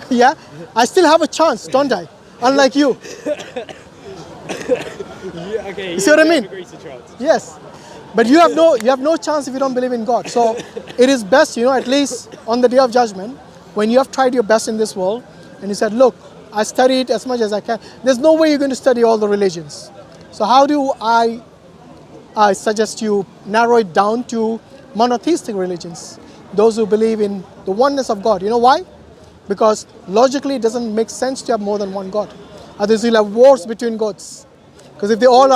Yeah, I still have a chance, don't I? Unlike you. yeah, okay, You see what I mean? have a greater chance. Yes, but you have no chance if you don't believe in God. So it is best, at least on the day of judgment, when you have tried your best in this world, and you said, look, I studied as much as I can. There's no way you're going to study all the religions. So how do I suggest you narrow it down to monotheistic religions, those who believe in the oneness of God? You know why? Because logically it doesn't make sense to have more than one God. Otherwise you'll have wars between gods. Because if they all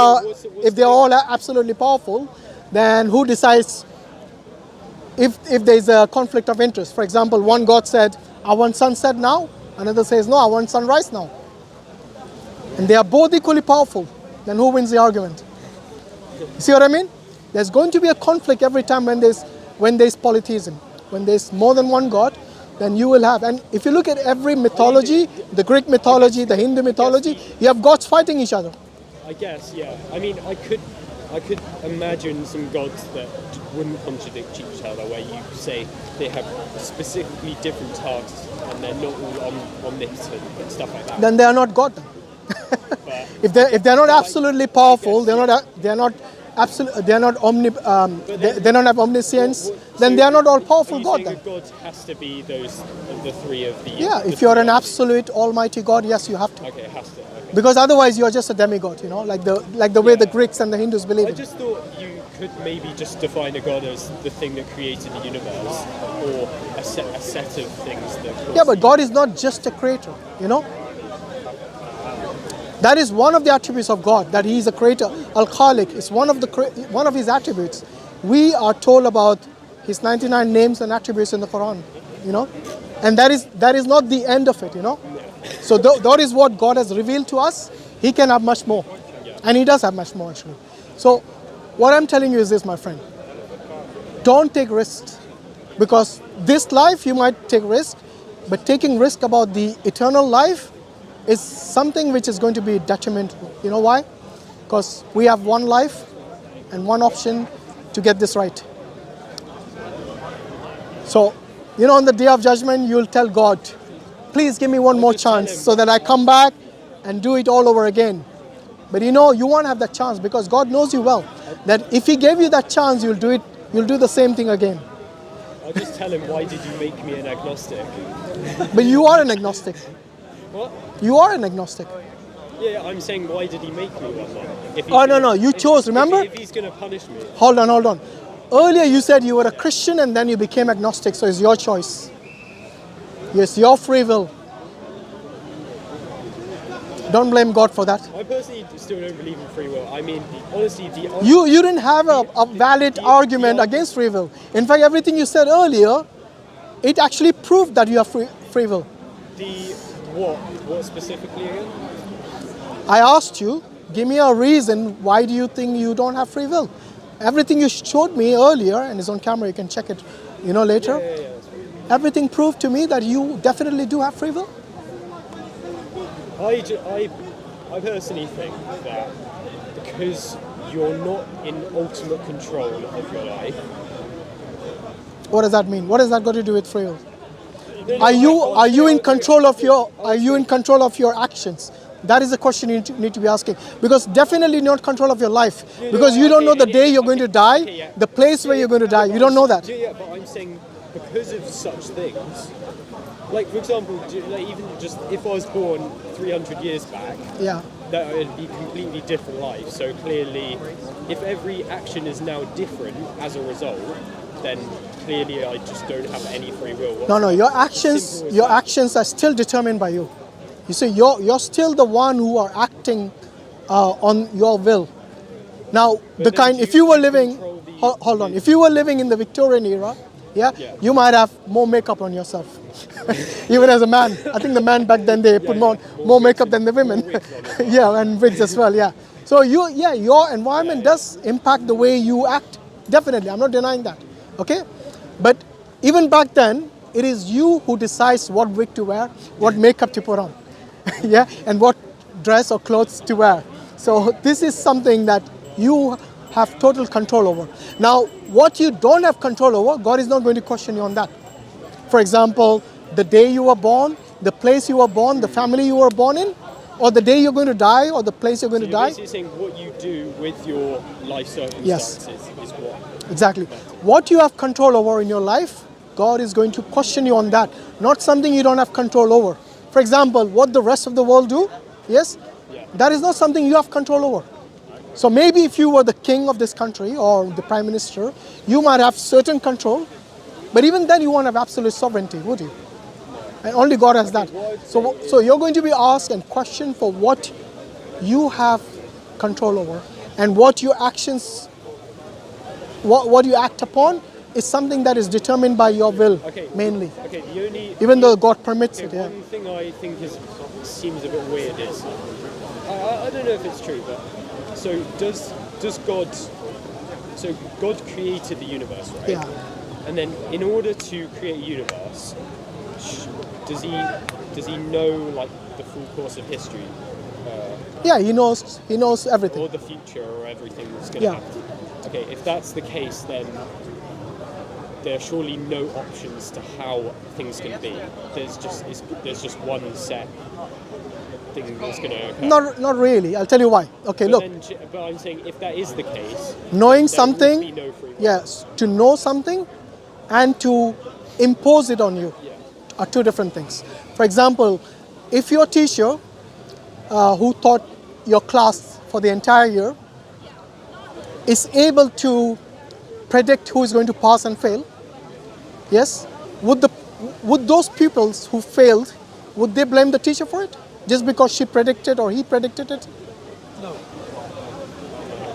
are absolutely powerful, then who decides if there's a conflict of interest? For example, one God said, I want sunset now. Another says, no, I want sunrise now. And they are both equally powerful. Then who wins the argument? You see what I mean? There's going to be a conflict every time when there's polytheism. When there's more than one God, then you will have. And if you look at every mythology, the Greek mythology, the Hindu mythology, you have gods fighting each other. I guess, yeah. I mean, I could imagine some gods that wouldn't contradict each other, where you say they have specifically different tasks and they're not all omnipotent and stuff like that. Then they are not God. Then. If they're not absolutely powerful, they don't have omniscience, then they are not all powerful God. Then. God has to be the three of the. Yeah, if you're an absolute almighty God, yes, you have to. Okay, it has to. Okay. Because otherwise you are just a demigod, like the way the Greeks and the Hindus believe I in. just thought you could maybe just define a god as the thing that created the universe, or a set of things that. Yeah, but God is not just a creator, That is one of the attributes of God, that He is a creator. Al-Khaliq is one of His attributes. We are told about His 99 names and attributes in the Quran, and that is not the end of it, So that is what God has revealed to us. He can have much more, and He does have much more actually. So what I'm telling you is this, my friend. Don't take risks, because this life you might take risk, but taking risk about the eternal life is something which is going to be detrimental. You know why? Because we have one life and one option to get this right. So, on the day of judgment, you'll tell God, please give me one more chance so that I come back and do it all over again. But you won't have that chance, because God knows you well, that if He gave you that chance, you'll do the same thing again. I'll just tell Him, why did you make me an agnostic? But you are an agnostic. What? You are an agnostic. Yeah, I'm saying, why did He make me one then? No, you chose, remember? If He's going to punish me. Hold on. Earlier you said you were a Christian and then you became agnostic, so it's your choice. Yes, your free will. Don't blame God for that. I personally still don't believe in free will. I mean, honestly, You didn't have a valid argument against free will. In fact, everything you said earlier, it actually proved that you have free will. What specifically again? I asked you, Give me a reason why do you think you don't have free will? Everything you showed me earlier, and it's on camera, you can check it, later. Everything proved to me that you definitely do have free will. I personally think that because you're not in ultimate control of your life. What does that mean? What does that got to do with free will? Are you in control of your actions? That is the question you need to be asking. Because definitely not control of your life. Because you don't know the day you're going to die, the place where you're going to die. You don't know that. Yeah, but I'm saying because of such things, like for example, even just if I was born 300 years back, Yeah. that would be a completely different life. So clearly, if every action is now different as a result, then clearly I just don't have any free will. No, your actions are still determined by you. You see, you're still the one who are acting on your will. Now, if you were living, hold on, if you were living in the Victorian era, you might have more makeup on yourself. Even as a man, I think the man back then they put more makeup than the women. Yeah, and wigs as well. Yeah. So your environment does impact the way you act. Definitely, I'm not denying that. Okay, but even back then, it is you who decides what wig to wear, what makeup to put on, yeah, and what dress or clothes to wear. So this is something that you have total control over. Now, what you don't have control over, God is not going to question you on that. For example, the day you were born, the place you were born, the family you were born in, or the day you're going to die, or the place you're going to die. Basically saying what you do with your life circumstances is what. Exactly. What you have control over in your life, God is going to question you on that. Not something you don't have control over. For example, what the rest of the world do, yes, that is not something you have control over. So maybe if you were the king of this country or the prime minister, you might have certain control, but even then you won't have absolute sovereignty, would you? And only God has that. So you're going to be asked and questioned for what you have control over, and what your actions, what you act upon is something that is determined by your will, mainly. Okay, even though God permits it. One thing I think seems a bit weird is, I don't know if it's true, but so does God? So God created the universe, right? Yeah. And then in order to create a universe, does he know like the full course of history? Yeah, he knows everything. Or the future, or everything that's going to happen. Okay, if that's the case, then there are surely no options to how things can be. There's just one set thing that's going to occur. Not really. I'll tell you why. Okay, look. But I'm saying if that is the case, knowing there something, would be no free will. yes, to know something and to impose it on you are two different things. For example, if your teacher who taught your class for the entire year is able to predict who is going to pass and fail, yes, would those pupils who failed, would they blame the teacher for it? Just because she predicted or he predicted it? I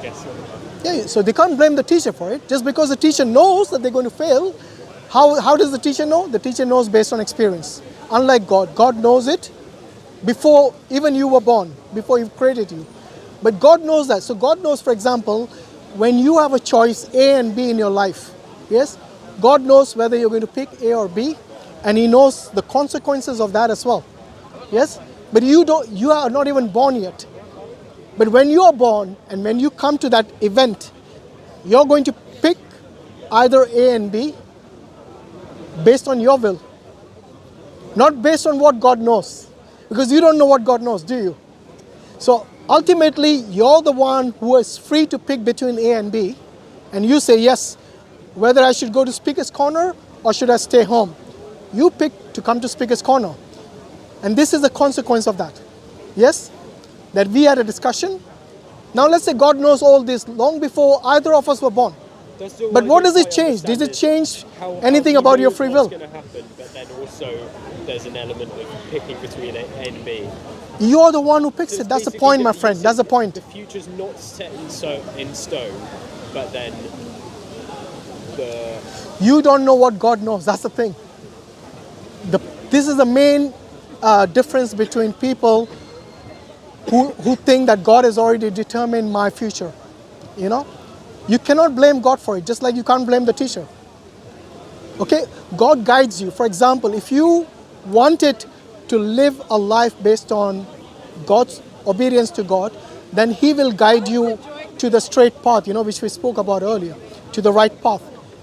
guess so. Yeah, so they can't blame the teacher for it. Just because the teacher knows that they're going to fail, how does the teacher know? The teacher knows based on experience. Unlike God. God knows it before even you were born, before He created you. But God knows that. So God knows, for example, when you have a choice A and B in your life, yes, God knows whether you're going to pick A or B, and He knows the consequences of that as well. Yes, but you are not even born yet. But when you are born and when you come to that event, you're going to pick either A and B based on your will, not based on what God knows, because you don't know what God knows, do you? So ultimately, you're the one who is free to pick between A and B, and you say, yes, whether I should go to Speaker's Corner or should I stay home. You pick to come to Speaker's Corner. And this is the consequence of that. Yes? That we had a discussion. Now let's say God knows all this long before either of us were born. But what does it change? Does it change anything about your free will? What's going to happen, but then also there's an element of picking between A and B. You're the one who picks it. That's the point, my friend. That's the point. The future's not set in stone, but then you don't know what God knows. That's the thing. This is the main difference between people who think that God has already determined my future. You know, you cannot blame God for it, just like you can't blame the teacher. Okay, God guides you. For example, if you wanted to live a life based on God's obedience to God, then He will guide you to the straight path, you know, which we spoke about earlier, to the right path.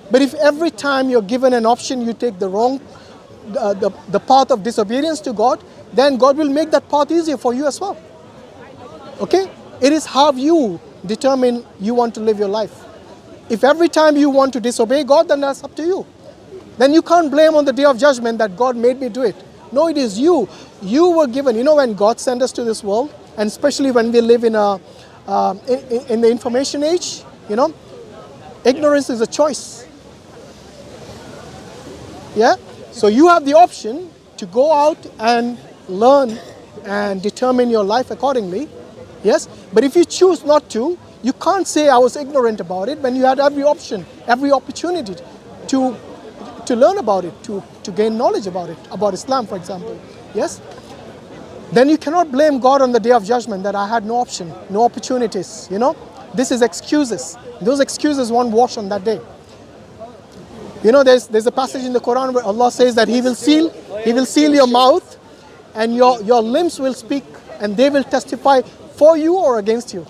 But if every time you're given an option, you take the wrong, the path of disobedience to God, then God will make that path easier for you as well. Okay? It is how you determine you want to live your life. If every time you want to disobey God, then that's up to you. Then you can't blame on the day of judgment that God made me do it. No, it is you. You were given, you know, when God sent us to this world, and especially when we live in in the information age, you know, ignorance is a choice. Yeah? So you have the option to go out and learn and determine your life accordingly. Yes? But if you choose not to, you can't say I was ignorant about it when you had every option, every opportunity to learn about it, to gain knowledge about it, about Islam, for example. Yes? Then you cannot blame God on the day of judgment that I had no option, no opportunities, you know? This is excuses. Those excuses won't wash on that day. You know, there's a passage in the Quran where Allah says that He will seal your mouth and your limbs will speak and they will testify for you or against you.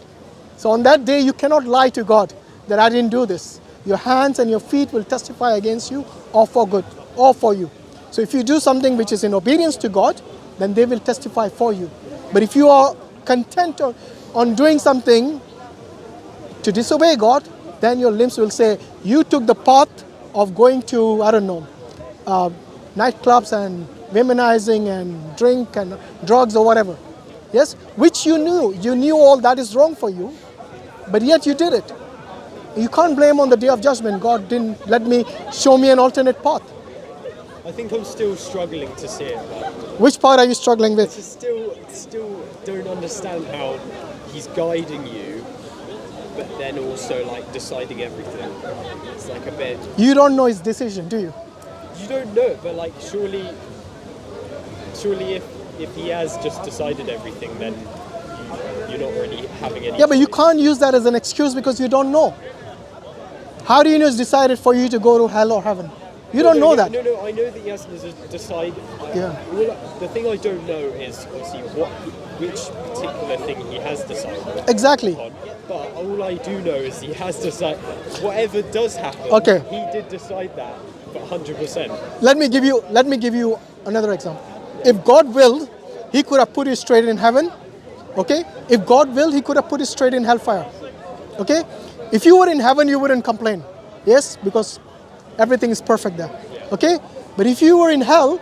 So on that day, you cannot lie to God that I didn't do this. Your hands and your feet will testify against you or for good or for you. So if you do something which is in obedience to God, then they will testify for you. But if you are content on doing something to disobey God, then your limbs will say, you took the path of going to, I don't know, nightclubs and womenizing and drink and drugs or whatever. Yes, which you knew all that is wrong for you, but yet you did it. You can't blame on the day of judgment, God didn't show me an alternate path. I think I'm still struggling to see it. Which part are you struggling with? I still don't understand how He's guiding you, but then also like deciding everything. It's like a bit. You don't know His decision, do you? You don't know it, but like surely if He has just decided everything, then you're not really having any. Yeah, but you can't use that as an excuse because you don't know. How do you know it's decided for you to go to hell or heaven? You don't know that. No, I know that He hasn't decided. Yeah. The thing I don't know is obviously which particular thing He has decided. Exactly. On. But all I do know is He has decided whatever does happen. Okay. He did decide that, but 100%. Let me give you another example. If God willed, He could have put you straight in heaven. Okay? If God willed, He could have put you straight in hellfire. Okay? If you were in heaven, you wouldn't complain. Yes? Because everything is perfect there. Okay? But if you were in hell,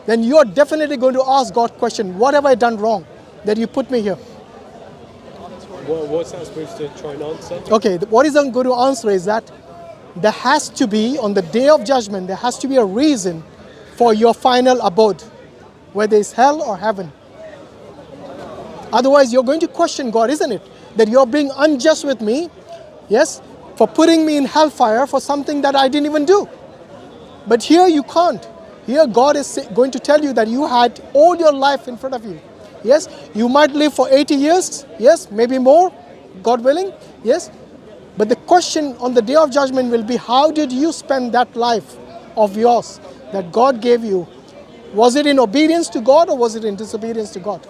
then you're definitely going to ask God question, what have I done wrong that you put me here? What's that supposed to try and answer? Okay, what is I'm going to answer is that there has to be, on the day of judgment, there has to be a reason for your final abode, whether it's hell or heaven. Otherwise, you're going to question God, isn't it? That you're being unjust with me, yes, for putting me in hellfire for something that I didn't even do. But here you can't. Here God is going to tell you that you had all your life in front of you. Yes, you might live for 80 years, yes, maybe more, God willing, yes. But the question on the day of judgment will be, how did you spend that life of yours that God gave you? Was it in obedience to God or was it in disobedience to God?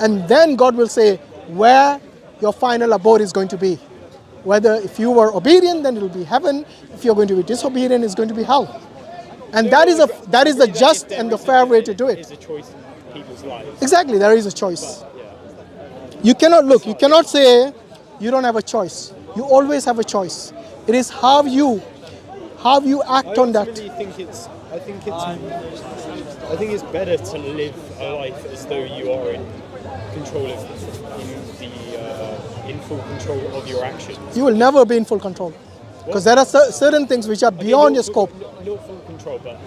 And then God will say where your final abode is going to be. Whether if you were obedient, then it will be heaven. If you're going to be disobedient, it's going to be hell. And that is the just and the fair way to do it. It's a choice in people's lives. Exactly, there is a choice. You cannot say you don't have a choice. You always have a choice. It is how you act on that. I think it's better to live a life as though you are in full control of your actions. You will never be in full control. Because there are certain things which are beyond your scope. Not full control, but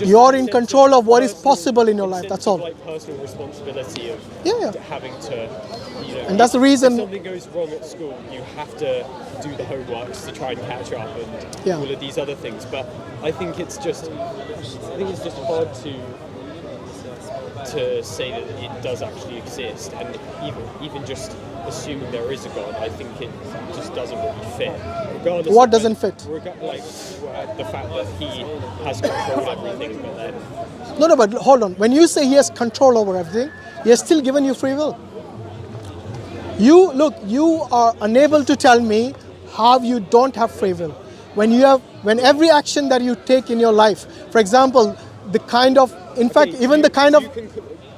you're in control of what is possible in your life, that's all. Like personal responsibility of having to, and that's the reason. If something goes wrong at school, you have to do the homeworks to try and catch up and all of these other things. But I think it's just hard to to say that it does actually exist, and even just assuming there is a God, I think it just doesn't really fit. Regardless What of doesn't fit? Like the fact that he has control of everything, but then No, but hold on. When you say he has control over everything, he has still given you free will. You are unable to tell me how you don't have free will. When every action that you take in your life, for example, the kind of, in fact, even the kind of, do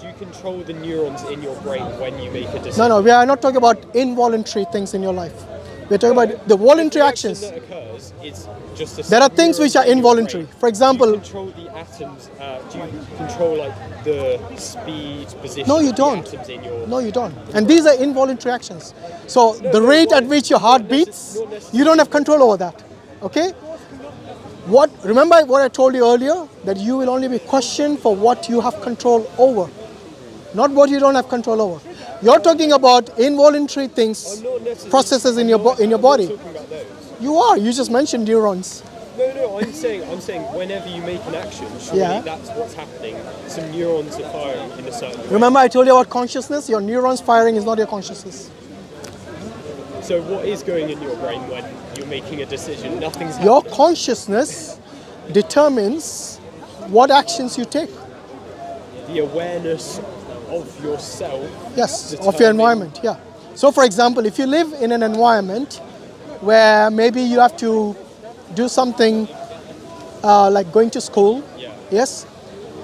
you control the neurons in your brain when you make a decision? no, we are not talking about involuntary things in your life. We're talking about the voluntary actions. That occurs, it's just a There are things which are involuntary. For do example, you control the atoms? Do you control like the speed, position? no, you of don't. The atoms in your No, you don't. And these are involuntary actions. So the rate at which your heart beats, you don't have control over that. Okay? Remember what I told you earlier? That you will only be questioned for what you have control over, not what you don't have control over. You're talking about involuntary things, processes in your body. I'm talking about those. You are. You just mentioned neurons. No, I'm saying whenever you make an action, surely Yeah. that's what's happening. Some neurons are firing in a certain way. Remember I told you about consciousness? Your neurons firing is not your consciousness. So what is going in your brain when you're making a decision? Nothing's happening. Your consciousness determines what actions you take. The awareness of yourself. Yes, of your determine- environment, yeah. So for example, if you live in an environment where maybe you have to do something like going to school, Yeah. yes,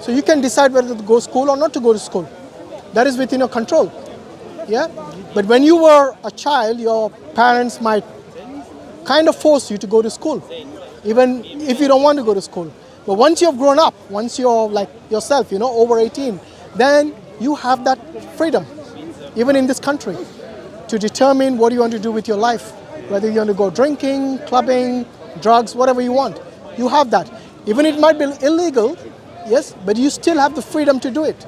so you can decide whether to go to school or not to go to school. That is within your control, yeah? But when you were a child, your parents might kind of force you to go to school, even if you don't want to go to school. But once you've grown up, once you're like yourself, over 18, then you have that freedom, even in this country, to determine what you want to do with your life. Whether you want to go drinking, clubbing, drugs, whatever you want. You have that. Even it might be illegal, yes, but you still have the freedom to do it.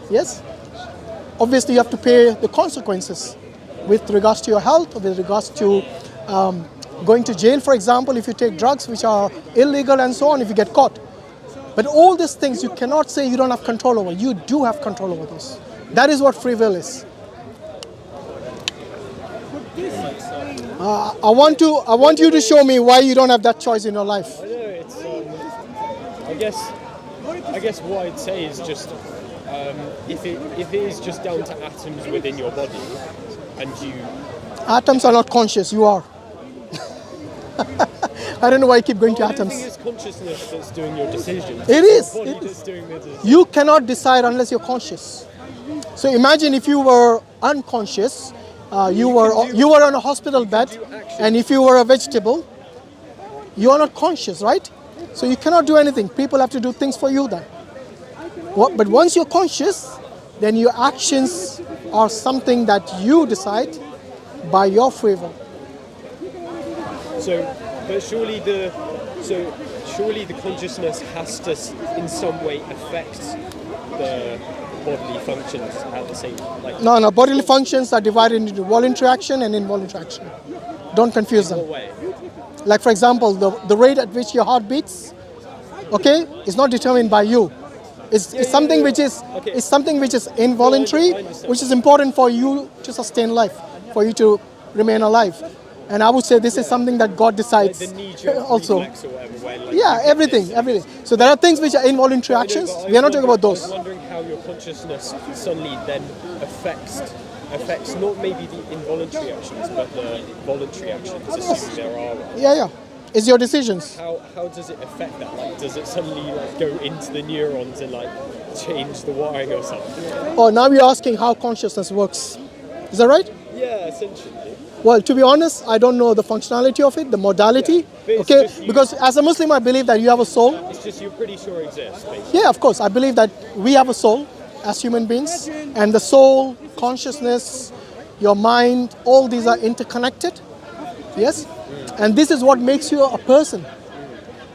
Yes? Obviously, you have to pay the consequences with regards to your health, or with regards to going to jail, for example, if you take drugs which are illegal and so on, if you get caught. But all these things you cannot say you don't have control over. You do have control over those. That is what free will is. I want you to show me why you don't have that choice in your life. I know it's. I guess what I'd say is just if it is just down to atoms within your body, and you. Atoms are not conscious. You are. I don't know why you keep going to I don't think atoms. it's consciousness that's doing your decisions. It is. It's your body It is. that's doing the decisions. You cannot decide unless you're conscious. So imagine if you were unconscious, you were on a hospital bed, and if you were a vegetable, you are not conscious, right? So you cannot do anything. People have to do things for you then. But once you're conscious, then your actions are something that you decide by your free will. But surely the consciousness has to in some way affect the bodily functions at the same like. No, bodily functions are divided into voluntary action and involuntary action. Don't confuse them. What way? Like for example, the rate at which your heart beats, okay, is not determined by you. It's something which is Okay. it's something which is involuntary, I understand. which is important for you to sustain life, for you to remain alive. And I would say this is something that God decides The knee-jerk also. reflex or whatever, where, like, Yeah, you get everything. this. So there are things which are involuntary I know, actions. but I We are not was talking about I those. was wondering how your consciousness suddenly then affects not maybe the involuntary actions, but the voluntary actions, assuming there are. Yeah. It's your decisions. How does it affect that? Like, does it suddenly like go into the neurons and like change the wiring or something? Oh, now you're asking how consciousness works. Is that right? Yeah, essentially. Well, to be honest, I don't know the functionality of it, the modality. but it's Okay, just you- because as a Muslim, I believe that you have a soul. It's just you're pretty sure it exists, basically. Yeah, of course. I believe that we have a soul as human beings, and the soul, consciousness, your mind, all these are interconnected. Yes? And this is what makes you a person.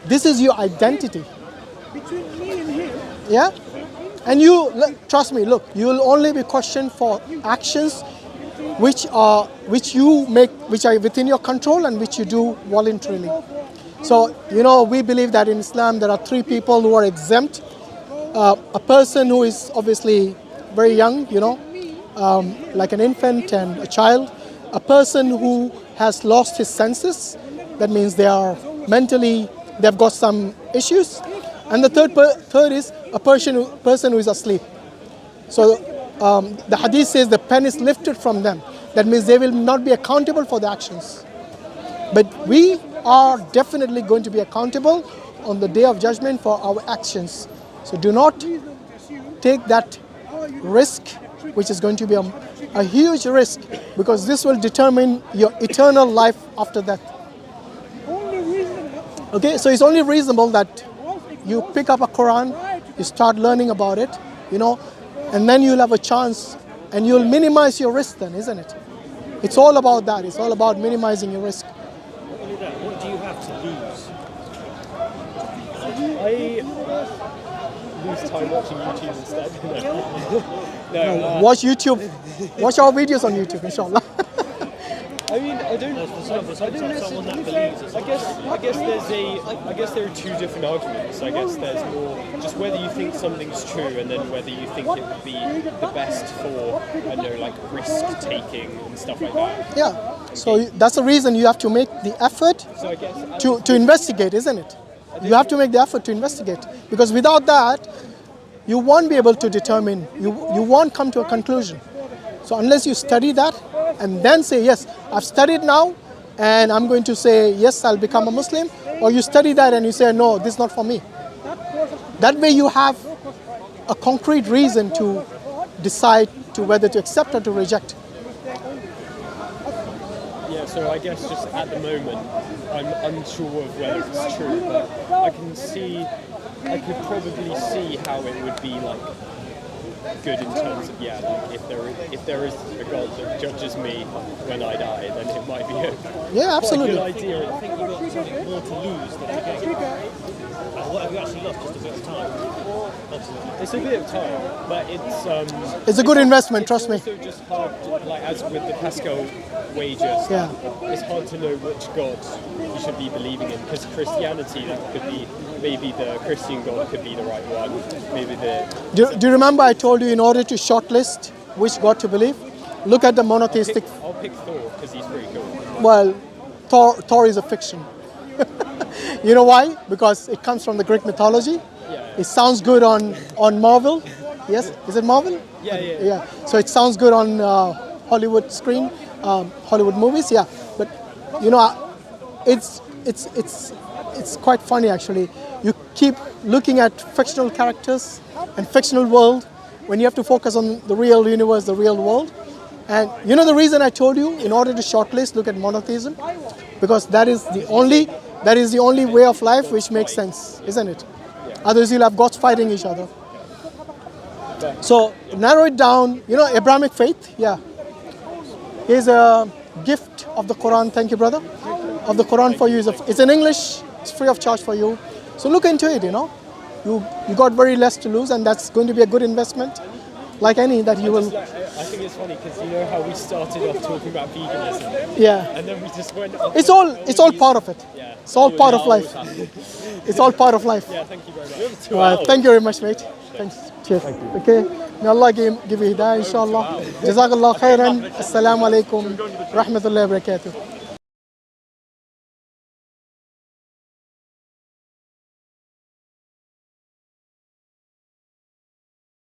This is your identity. Between me and him, Yeah? And trust me, look, you will only be questioned for actions which are within your control and which you do voluntarily. So, we believe that in Islam there are 3 people who are exempt a person who is obviously very young, like an infant and a child, a person who has lost his senses, that means they are mentally, they've got some issues, and the third is a person who is asleep. So the hadith says the pen is lifted from them. That means they will not be accountable for the actions. But we are definitely going to be accountable on the day of judgment for our actions. So do not take that risk, which is going to be a huge risk, because this will determine your eternal life after death. Okay, so it's only reasonable that you pick up a Quran, you start learning about it, and then you'll have a chance and you'll minimize your risk then, isn't it? It's all about that. It's all about minimizing your risk. What do you have to lose? I lose time watching YouTube instead. Watch YouTube. Watch our videos on YouTube, inshallah. I mean, I don't Someone that believes it's I guess there are two different arguments. I guess there's more just whether you think something's true and then whether you think it would be the best for, I don't know, like risk taking and stuff like that. Yeah. So that's the reason you have to make the effort So I guess to investigate, isn't it? You have to make the effort to investigate, because without that, you won't be able to determine. You won't come to a conclusion. So unless you study that and then say, yes, I've studied now and I'm going to say, yes, I'll become a Muslim, or you study that and you say, no, this is not for me. That way you have a concrete reason to decide to whether to accept or to reject. yeah. So I guess just at the moment, I'm unsure of whether it's true, but I could probably see how it would be like good in terms of like if there is a God that judges me when I die, then it might be Yeah, absolutely. quite a good idea. I think you've got something more to lose than to gain. And what have you actually lost? Just a bit of time. Absolutely. It's a bit of time, but It's a good investment, trust me. It's also just hard, like as with the Pascal wagers, Yeah. it's hard to know which God you should be believing in, because Christianity, that could be, maybe the Christian God could be the right one, maybe Do you remember I told you in order to shortlist which God to believe, look at the monotheistic. I'll pick Thor, because he's pretty cool. Well, Thor is a fiction. You know why? Because it comes from the Greek mythology. Yeah. It sounds good on Marvel. Yes, is it Marvel? Yeah. So it sounds good on Hollywood screen, Hollywood movies. Yeah, but it's quite funny actually. You keep looking at fictional characters and fictional world when you have to focus on the real universe, the real world. And the reason I told you, in order to shortlist, look at monotheism, because that is the only way of life which makes sense, isn't it? Otherwise you'll have gods fighting each other. So narrow it down. Abrahamic faith. Yeah. Here's a gift of the Quran. Thank you, brother. Of the Quran for you. It's in English. It's free of charge for you. So look into it. You got very less to lose, and that's going to be a good investment, like any that you will. I think it's funny because you know how we started off talking about veganism, Yeah. and then we just went off. It's all part of it. Yeah. It's all part of life. It's all part of life. Yeah, thank you very much. Well, thank you very much, mate. Thanks. Cheers. Okay. May Allah give you hidayah, inshallah. Jazakallah khairan. Assalamu alaikum. Rahmatullahi wa barakatuh.